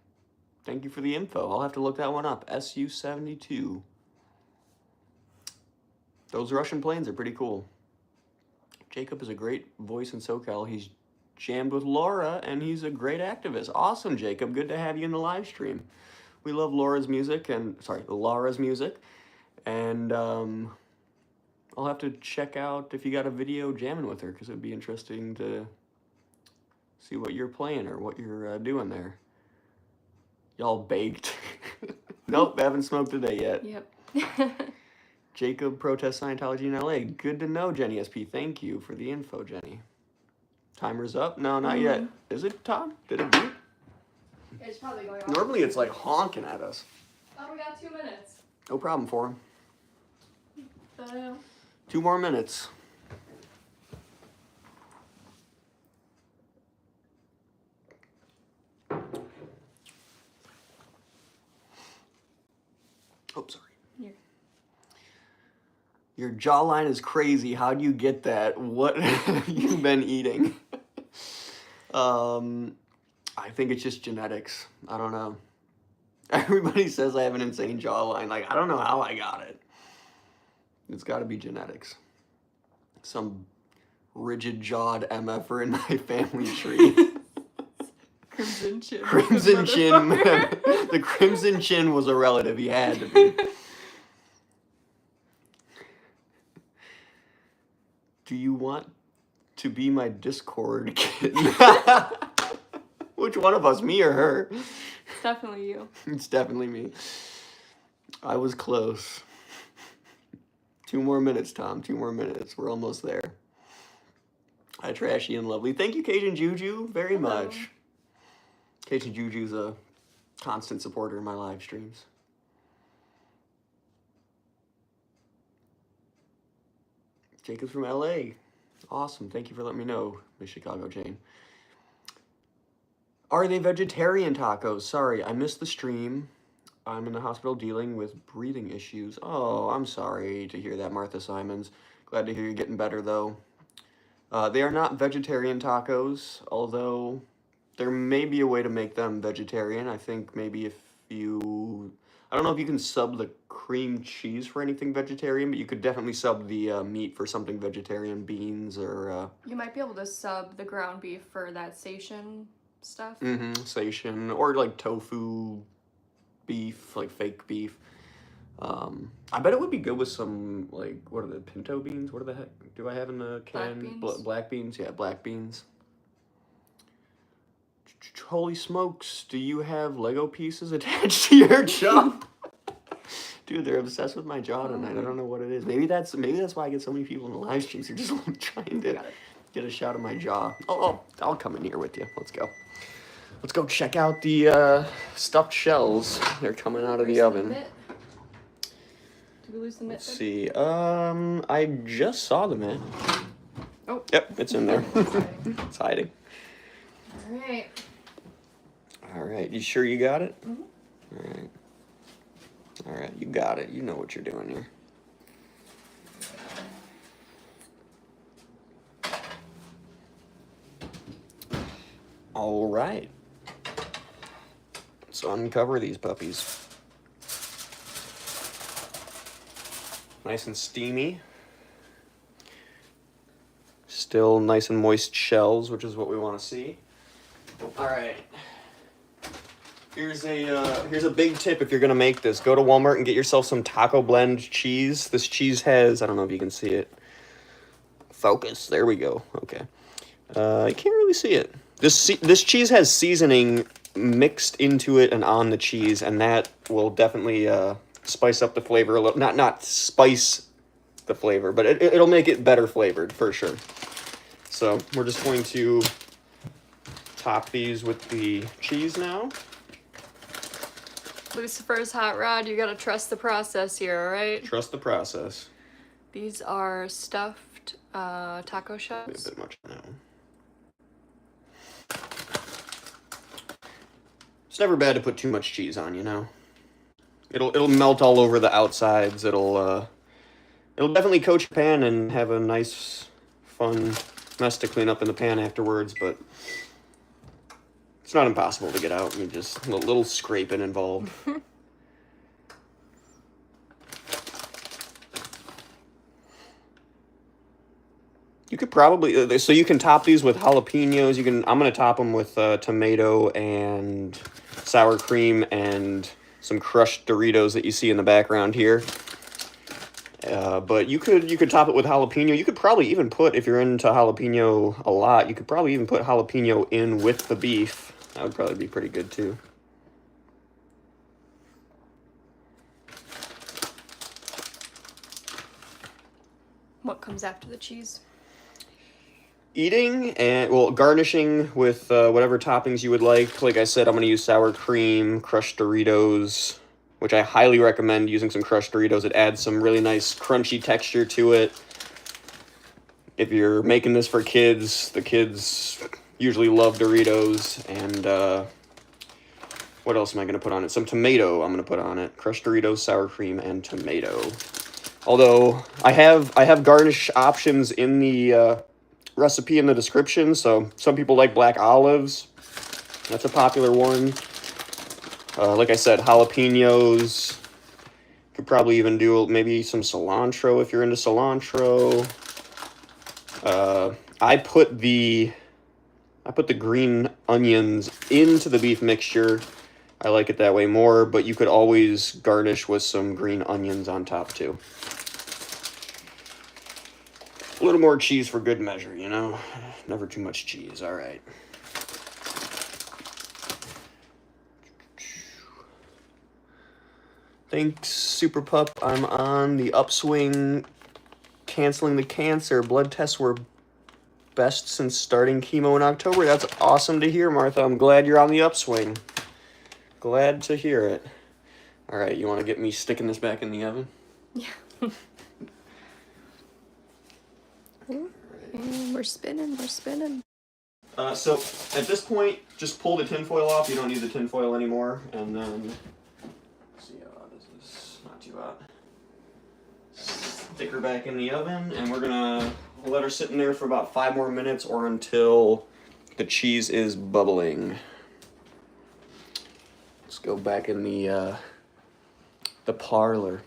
Thank you for the info. I'll have to look that one up. Su-72. Those Russian planes are pretty cool. Jacob is a great voice in SoCal. He's jammed with Laura, and he's a great activist. Awesome, Jacob. Good to have you in the live stream. We love Laura's music, and I'll have to check out if you got a video jamming with her, because it would be interesting to see what you're playing or what you're doing there. Y'all baked. Nope, haven't smoked today yet. Yep. Jacob protests Scientology in LA. Good to know, Jenny SP. Thank you for the info, Jenny. Timer's up? No, not yet. Is it, Tom? Did it beep? It's probably going off. Normally it's like honking at us. Oh, we got 2 minutes. No problem for him. 2 more minutes. Oh, sorry. Here. Your jawline is crazy. How do you get that? What have you been eating? I think it's just genetics. I don't know. Everybody says I have an insane jawline. Like, I don't know how I got it. It's got to be genetics. Some rigid-jawed MFer in my family tree. Crimson chin. Crimson chin. The crimson chin was a relative. He had to be. Do you want to be my Discord kitten? Which one of us, me or her? It's definitely you. It's definitely me. I was close. 2 more minutes, Tom. 2 more minutes. We're almost there. Hi, Trashy and Lovely. Thank you, Cajun Juju, very much. Cajun Juju's a constant supporter in my live streams. Jacob's from LA. Awesome. Thank you for letting me know, Miss Chicago Jane. Are they vegetarian tacos? Sorry, I missed the stream. I'm in the hospital dealing with breathing issues. Oh, I'm sorry to hear that, Martha Simons. Glad to hear you're getting better, though. They are not vegetarian tacos, although there may be a way to make them vegetarian. I think maybe if you... I don't know if you can sub the cream cheese for anything vegetarian, but you could definitely sub the meat for something vegetarian, beans or... You might be able to sub the ground beef for that station stuff. Station, or like tofu beef, like fake beef. I bet it would be good with some, like, what are the pinto beans? What the heck do I have in the can? Black beans. Black beans? Yeah, black beans. Holy smokes, do you have Lego pieces attached to your jaw? Dude, they're obsessed with my jaw tonight. I don't know what it is. Maybe that's why I get so many people in the live streams. They're just trying to get a shot of my jaw. Oh, I'll come in here with you. Let's go. Let's go check out the stuffed shells. They're coming out of the oven. Did we lose the mitt? Let's see. I just saw the mitt. Oh. Yep, it's in there. It's hiding. All right. All right. You sure you got it? Mm-hmm. All right. All right. You got it. You know what you're doing here. All right. Let's uncover these puppies. Nice and steamy. Still nice and moist shells, which is what we want to see. All right. Here's a big tip if you're gonna make this. Go to Walmart and get yourself some taco blend cheese. This cheese has, I don't know if you can see it. Focus. There we go. Okay. I can't really see it. This cheese has seasoning mixed into it and on the cheese, and that will definitely spice up the flavor a little. Not spice the flavor, but it'll make it better flavored for sure. So we're just going to top these with the cheese now. Lucifer's Hot Rod, you gotta trust the process here, all right? Trust the process. These are stuffed taco A shells. bit much now. It's never bad to put too much cheese on, you know. It'll melt all over the outsides. It'll definitely coat your pan and have a nice, fun mess to clean up in the pan afterwards, but it's not impossible to get out. You just a little scraping involved. You could probably so you can top these with jalapenos. I'm gonna top them with tomato and sour cream and some crushed Doritos that you see in the background here. But you could top it with jalapeno. You could probably even put, if you're into jalapeno a lot, you could probably even put jalapeno in with the beef. That would probably be pretty good too. What comes after the cheese? Eating and, well, garnishing with whatever toppings you would like. Like I said, I'm going to use sour cream, crushed Doritos, which I highly recommend using some crushed Doritos. It adds some really nice crunchy texture to it. If you're making this for kids, the kids usually love Doritos. And what else am I going to put on it? Some tomato I'm going to put on it. Crushed Doritos, sour cream, and tomato. Although I have garnish options in the recipe in the description. So some people like black olives. That's a popular one. Like I said, jalapenos. Could probably even do maybe some cilantro if you're into cilantro. I put the green onions into the beef mixture. I like it that way more, but you could always garnish with some green onions on top too. A little more cheese for good measure, you know? Never too much cheese, all right. Thanks, Super Pup. I'm on the upswing, canceling the cancer. Blood tests were best since starting chemo in October. That's awesome to hear, Martha. I'm glad you're on the upswing. Glad to hear it. All right, you want to get me sticking this back in the oven? Yeah. And we're spinning. So at this point, just pull the tinfoil off. You don't need the tinfoil anymore. And then, let's see, this is not too hot. Stick her back in the oven, and we're gonna let her sit in there for about 5 more minutes or until the cheese is bubbling. Let's go back in the parlor.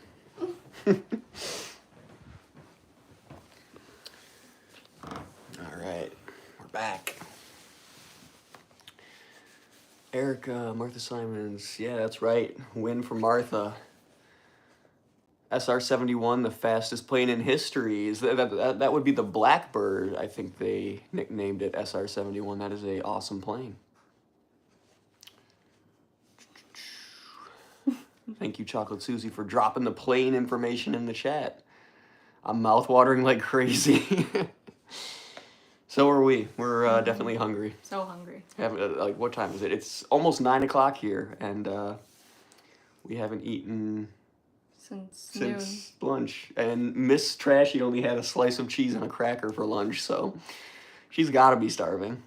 Alright, we're back. Erica, Martha Simons. Yeah, that's right. Win for Martha. SR-71, the fastest plane in history. That would be the Blackbird. I think they nicknamed it SR-71. That is a awesome plane. Thank you, Chocolate Susie, for dropping the plane information in the chat. I'm mouth-watering like crazy. So are we. We're definitely hungry. So hungry. Like, what time is it? It's almost 9 o'clock here, and we haven't eaten since lunch. And Miss Trashy only had a slice of cheese and a cracker for lunch, so she's got to be starving.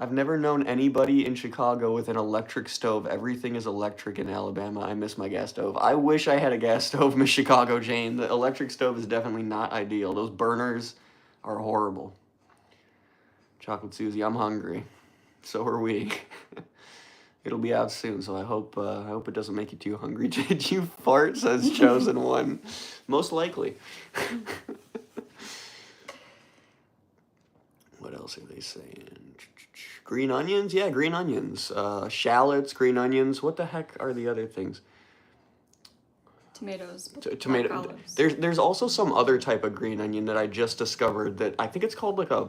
I've never known anybody in Chicago with an electric stove. Everything is electric in Alabama. I miss my gas stove. I wish I had a gas stove, Miss Chicago Jane. The electric stove is definitely not ideal. Those burners are horrible. Chocolate Susie, I'm hungry. So are we. It'll be out soon, so I hope it doesn't make you too hungry. Did you fart? Says Chosen One. Most likely. What else are they saying? Green onions? Yeah, green onions. Shallots, green onions. What the heck are the other things? Tomatoes. Tomato. There's also some other type of green onion that I just discovered that I think it's called like a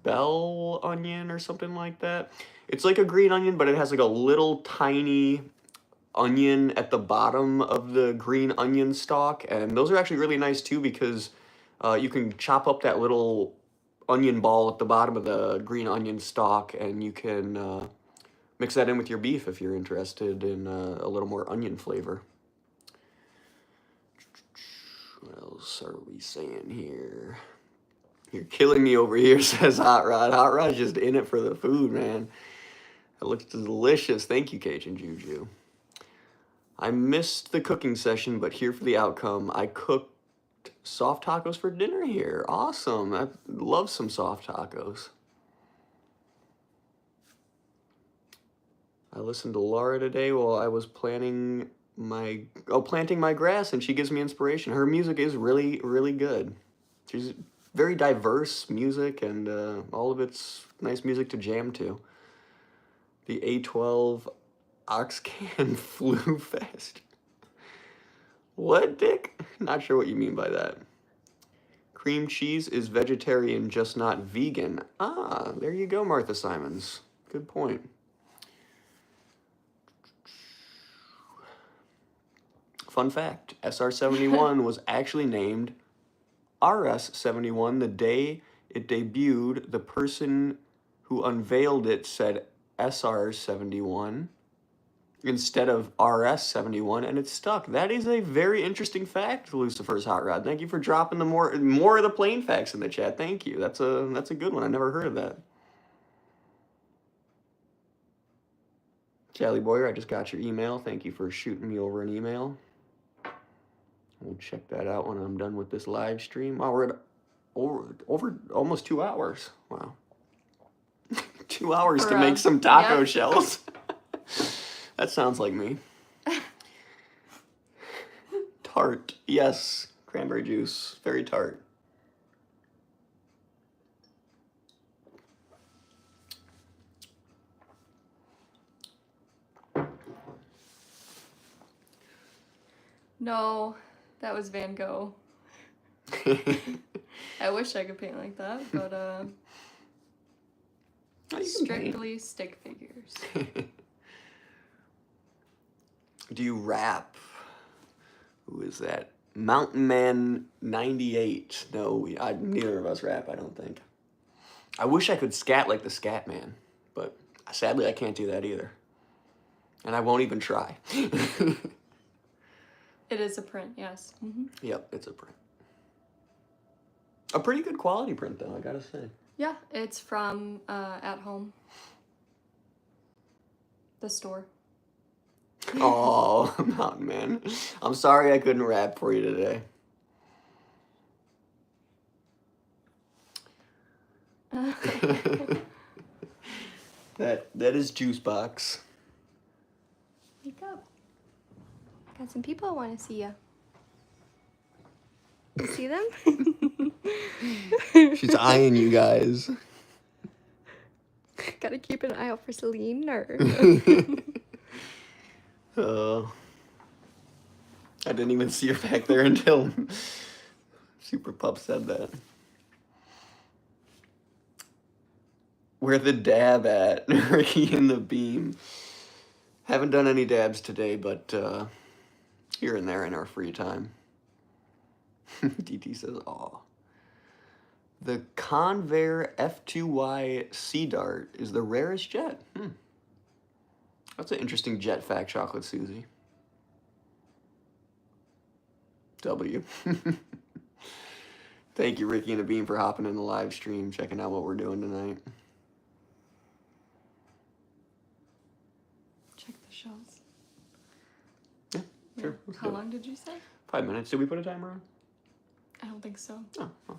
bell onion or something like that. It's like a green onion, but it has like a little tiny onion at the bottom of the green onion stalk. And those are actually really nice too because you can chop up that little onion ball at the bottom of the green onion stalk, and you can mix that in with your beef if you're interested in a little more onion flavor. What else are we saying here? You're killing me over here, says Hot Rod. Hot Rod's just in it for the food, man. That looks delicious. Thank you, Cajun Juju. I missed the cooking session, but here for the outcome. I cooked soft tacos for dinner here. Awesome. I love some soft tacos. I listened to Laura today while I was planting my grass, and she gives me inspiration. Her music is really, really good. She's very diverse music, and all of it's nice music to jam to. The A12 Oxcan flew fast. What, Dick? Not sure what you mean by that. Cream cheese is vegetarian, just not vegan. Ah, there you go, Martha Simons. Good point. Fun fact, SR-71 was actually named RS-71 the day it debuted. The person who unveiled it said SR-71 instead of RS-71, and it stuck. That is a very interesting fact, Lucifer's Hot Rod. Thank you for dropping the more of the plain facts in the chat. Thank you. That's a good one. I never heard of that. Jolly Boyer, I just got your email. Thank you for shooting me over an email. We'll check that out when I'm done with this live stream. Wow, we're at over almost 2 hours. Wow. 2 hours to make some taco shells. That sounds like me. Tart. Yes. Cranberry juice. Very tart. No, that was Van Gogh. I wish I could paint like that, but strictly stick figures. Do you rap? Who is that? Mountain Man 98. No, neither of us rap, I don't think. I wish I could scat like the Scat Man, but sadly I can't do that either. And I won't even try. It is a print, yes. Mm-hmm. Yep, it's a print. A pretty good quality print, though, I gotta say. Yeah, it's from At Home. The store. Oh, Mountain Man. I'm sorry I couldn't rap for you today. That is Juice Box. Wake up. Got some people want to see you. See them? She's eyeing you guys. Gotta keep an eye out for Celine or... I didn't even see her back there until Super Pup said that. Where the dab at? Ricky and the Beam. Haven't done any dabs today, but here and there in our free time. DT says, aw. The Convair F2Y Sea Dart is the rarest jet. That's an interesting jet fact, Chocolate Susie. W. Thank you, Ricky and the Beam, for hopping in the live stream, checking out what we're doing tonight. Check the shells. Yeah, sure. How long did you say? 5 minutes. Did we put a timer on? I don't think so. Oh, well.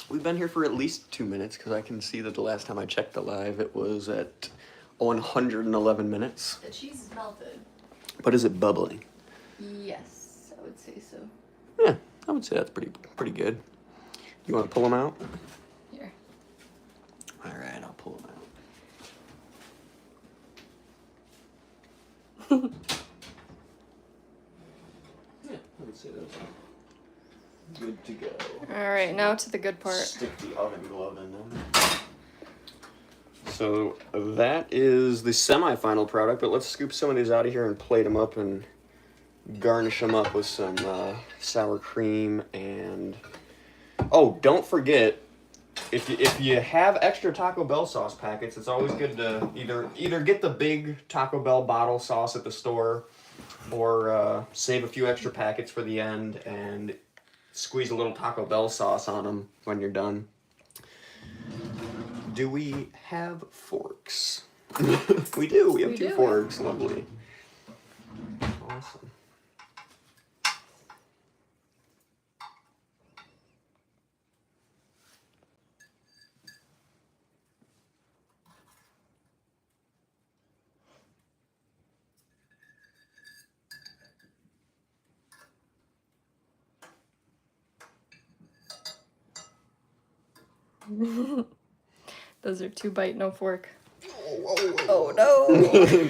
We've been here for at least 2 minutes, because I can see that the last time I checked the live, it was at 111 minutes. The cheese is melted. But is it bubbling? Yes, I would say so. Yeah, I would say that's pretty good. You want to pull them out? Here. All right, I'll pull them out. Yeah, I would say those are good to go. All right, now to the good part. Stick the oven glove in them. So that is the semi-final product, but let's scoop some of these out of here and plate them up and garnish them up with some sour cream. And oh, don't forget, if you have extra Taco Bell sauce packets, it's always good to either get the big Taco Bell bottle sauce at the store, or save a few extra packets for the end and squeeze a little Taco Bell sauce on them when you're done. Do we have forks? We do. We have We two do. forks. Lovely. Awesome. Those are 2 bite, no fork. Oh no!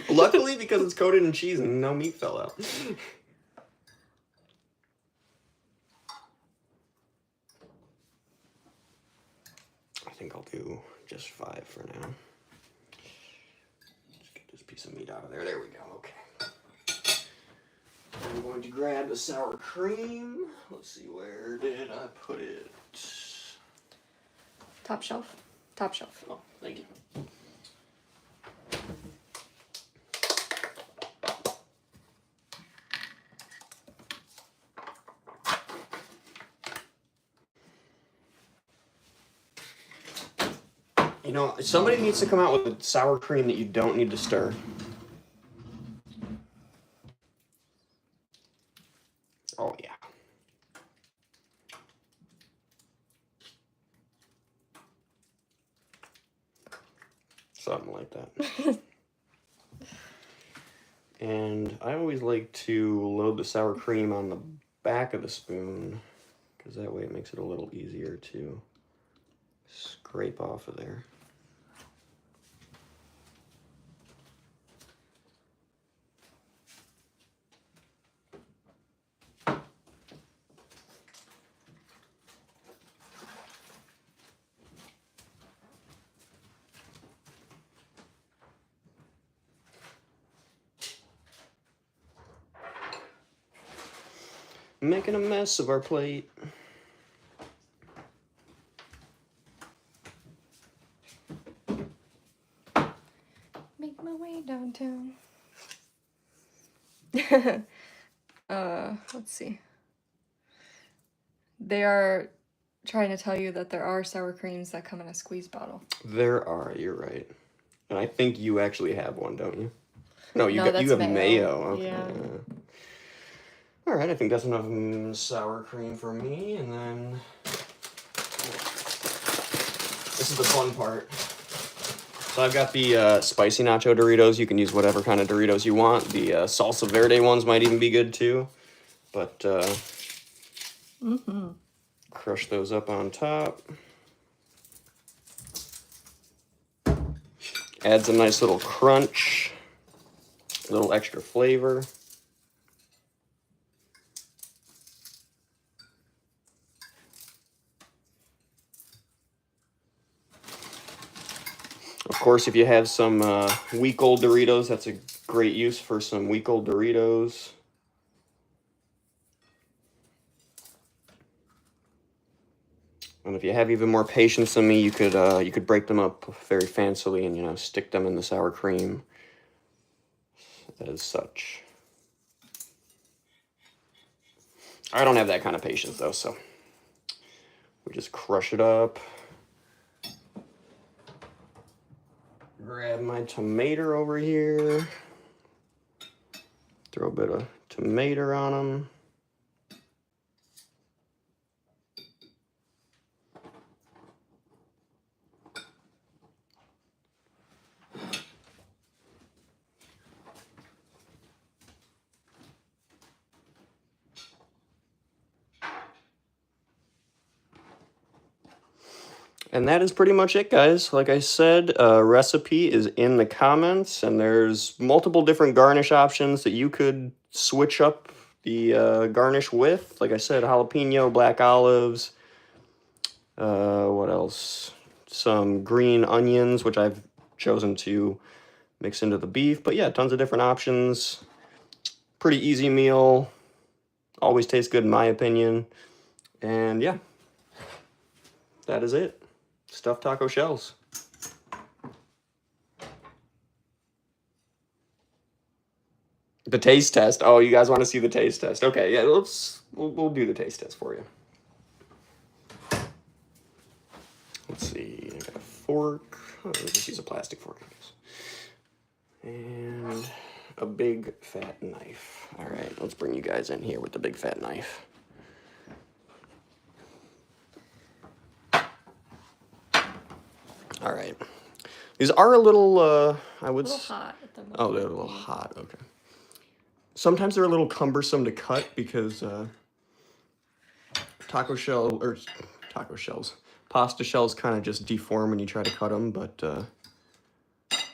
Luckily, because it's coated in cheese and no meat fell out. I think I'll do just 5 for now. Just get this piece of meat out of there. There we go. Okay. I'm going to grab the sour cream. Let's see, where did I put it? Top shelf. Top shelf. Oh, thank you. You know, somebody needs to come out with a sour cream that you don't need to stir. Oh, yeah. Something like that. And I always like to load the sour cream on the back of the spoon, because that way it makes it a little easier to scrape off of there. Making a mess of our plate. Make my way downtown. Let's see. They are trying to tell you that there are sour creams that come in a squeeze bottle. There are, you're right. And I think you actually have one, don't you? No, you No, you have that's mayo. mayo. Okay. Yeah. All right, I think that's enough sour cream for me, and then this is the fun part. So I've got the spicy nacho Doritos. You can use whatever kind of Doritos you want. The salsa verde ones might even be good too. But crush those up on top. Adds a nice little crunch, a little extra flavor. Of course, if you have some week-old Doritos, that's a great use for some week-old Doritos. And if you have even more patience than me, you could break them up very fancily and, you know, stick them in the sour cream as such. I don't have that kind of patience though, so we just crush it up. Grab my tomato over here. Throw a bit of tomato on them. And that is pretty much it, guys. Like I said, recipe is in the comments, and there's multiple different garnish options that you could switch up the garnish with. Like I said, jalapeno, black olives, what else? Some green onions, which I've chosen to mix into the beef. But yeah, tons of different options. Pretty easy meal. Always tastes good in my opinion. And yeah, that is it. Stuffed taco shells. The taste test. Oh, you guys want to see the taste test? Okay, yeah, we'll do the taste test for you. Let's see. I got a fork. Oh, let's just use a plastic fork, I guess. And a big fat knife. All right, let's bring you guys in here with the big fat knife. All right. These are a little, I would... A little hot at the moment. Oh, they're a little hot, okay. Sometimes they're a little cumbersome to cut because pasta shells kind of just deform when you try to cut them, but if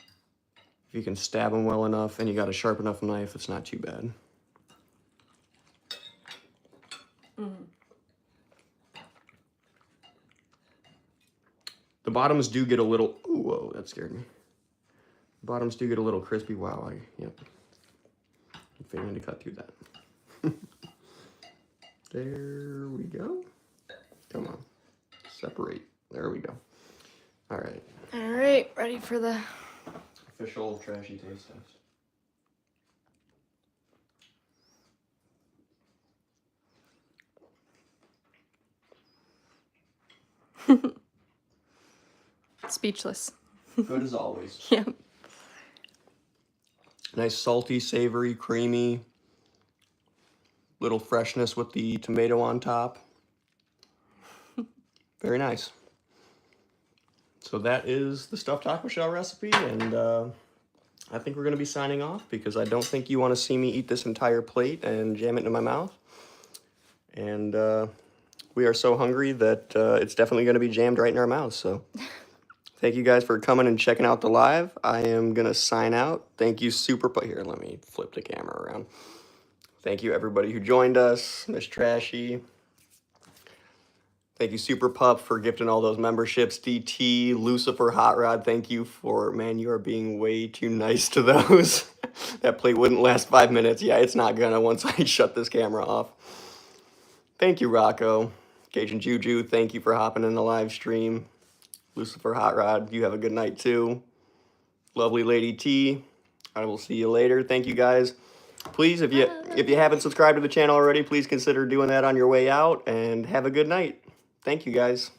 you can stab them well enough and you got a sharp enough knife, it's not too bad. The bottoms do get a little, ooh, whoa, that scared me. The bottoms do get a little crispy. Wow, yep. I'm failing to cut through that. There we go. Come on, separate. There we go. All right. All right, ready for the Official trashy taste test. speechless. Good as always. Yep. Nice salty, savory, creamy. Little freshness with the tomato on top. Very nice. So that is the stuffed taco shell recipe, and I think we're going to be signing off because I don't think you want to see me eat this entire plate and jam it into my mouth. And we are so hungry that it's definitely going to be jammed right in our mouths. So thank you guys for coming and checking out the live. I am going to sign out. Thank you, Here, let me flip the camera around. Thank you, everybody who joined us. Miss Trashy. Thank you, Super Pup, for gifting all those memberships. DT, Lucifer, Hot Rod, thank you for, man, you are being way too nice to those. That plate wouldn't last 5 minutes. Yeah, it's not gonna once I shut this camera off. Thank you, Rocco. Cajun Juju, thank you for hopping in the live stream. Lucifer, Hot Rod, you have a good night too. Lovely Lady T, I will see you later. Thank you, guys. Please, if you haven't subscribed to the channel already, please consider doing that on your way out, and have a good night. Thank you, guys.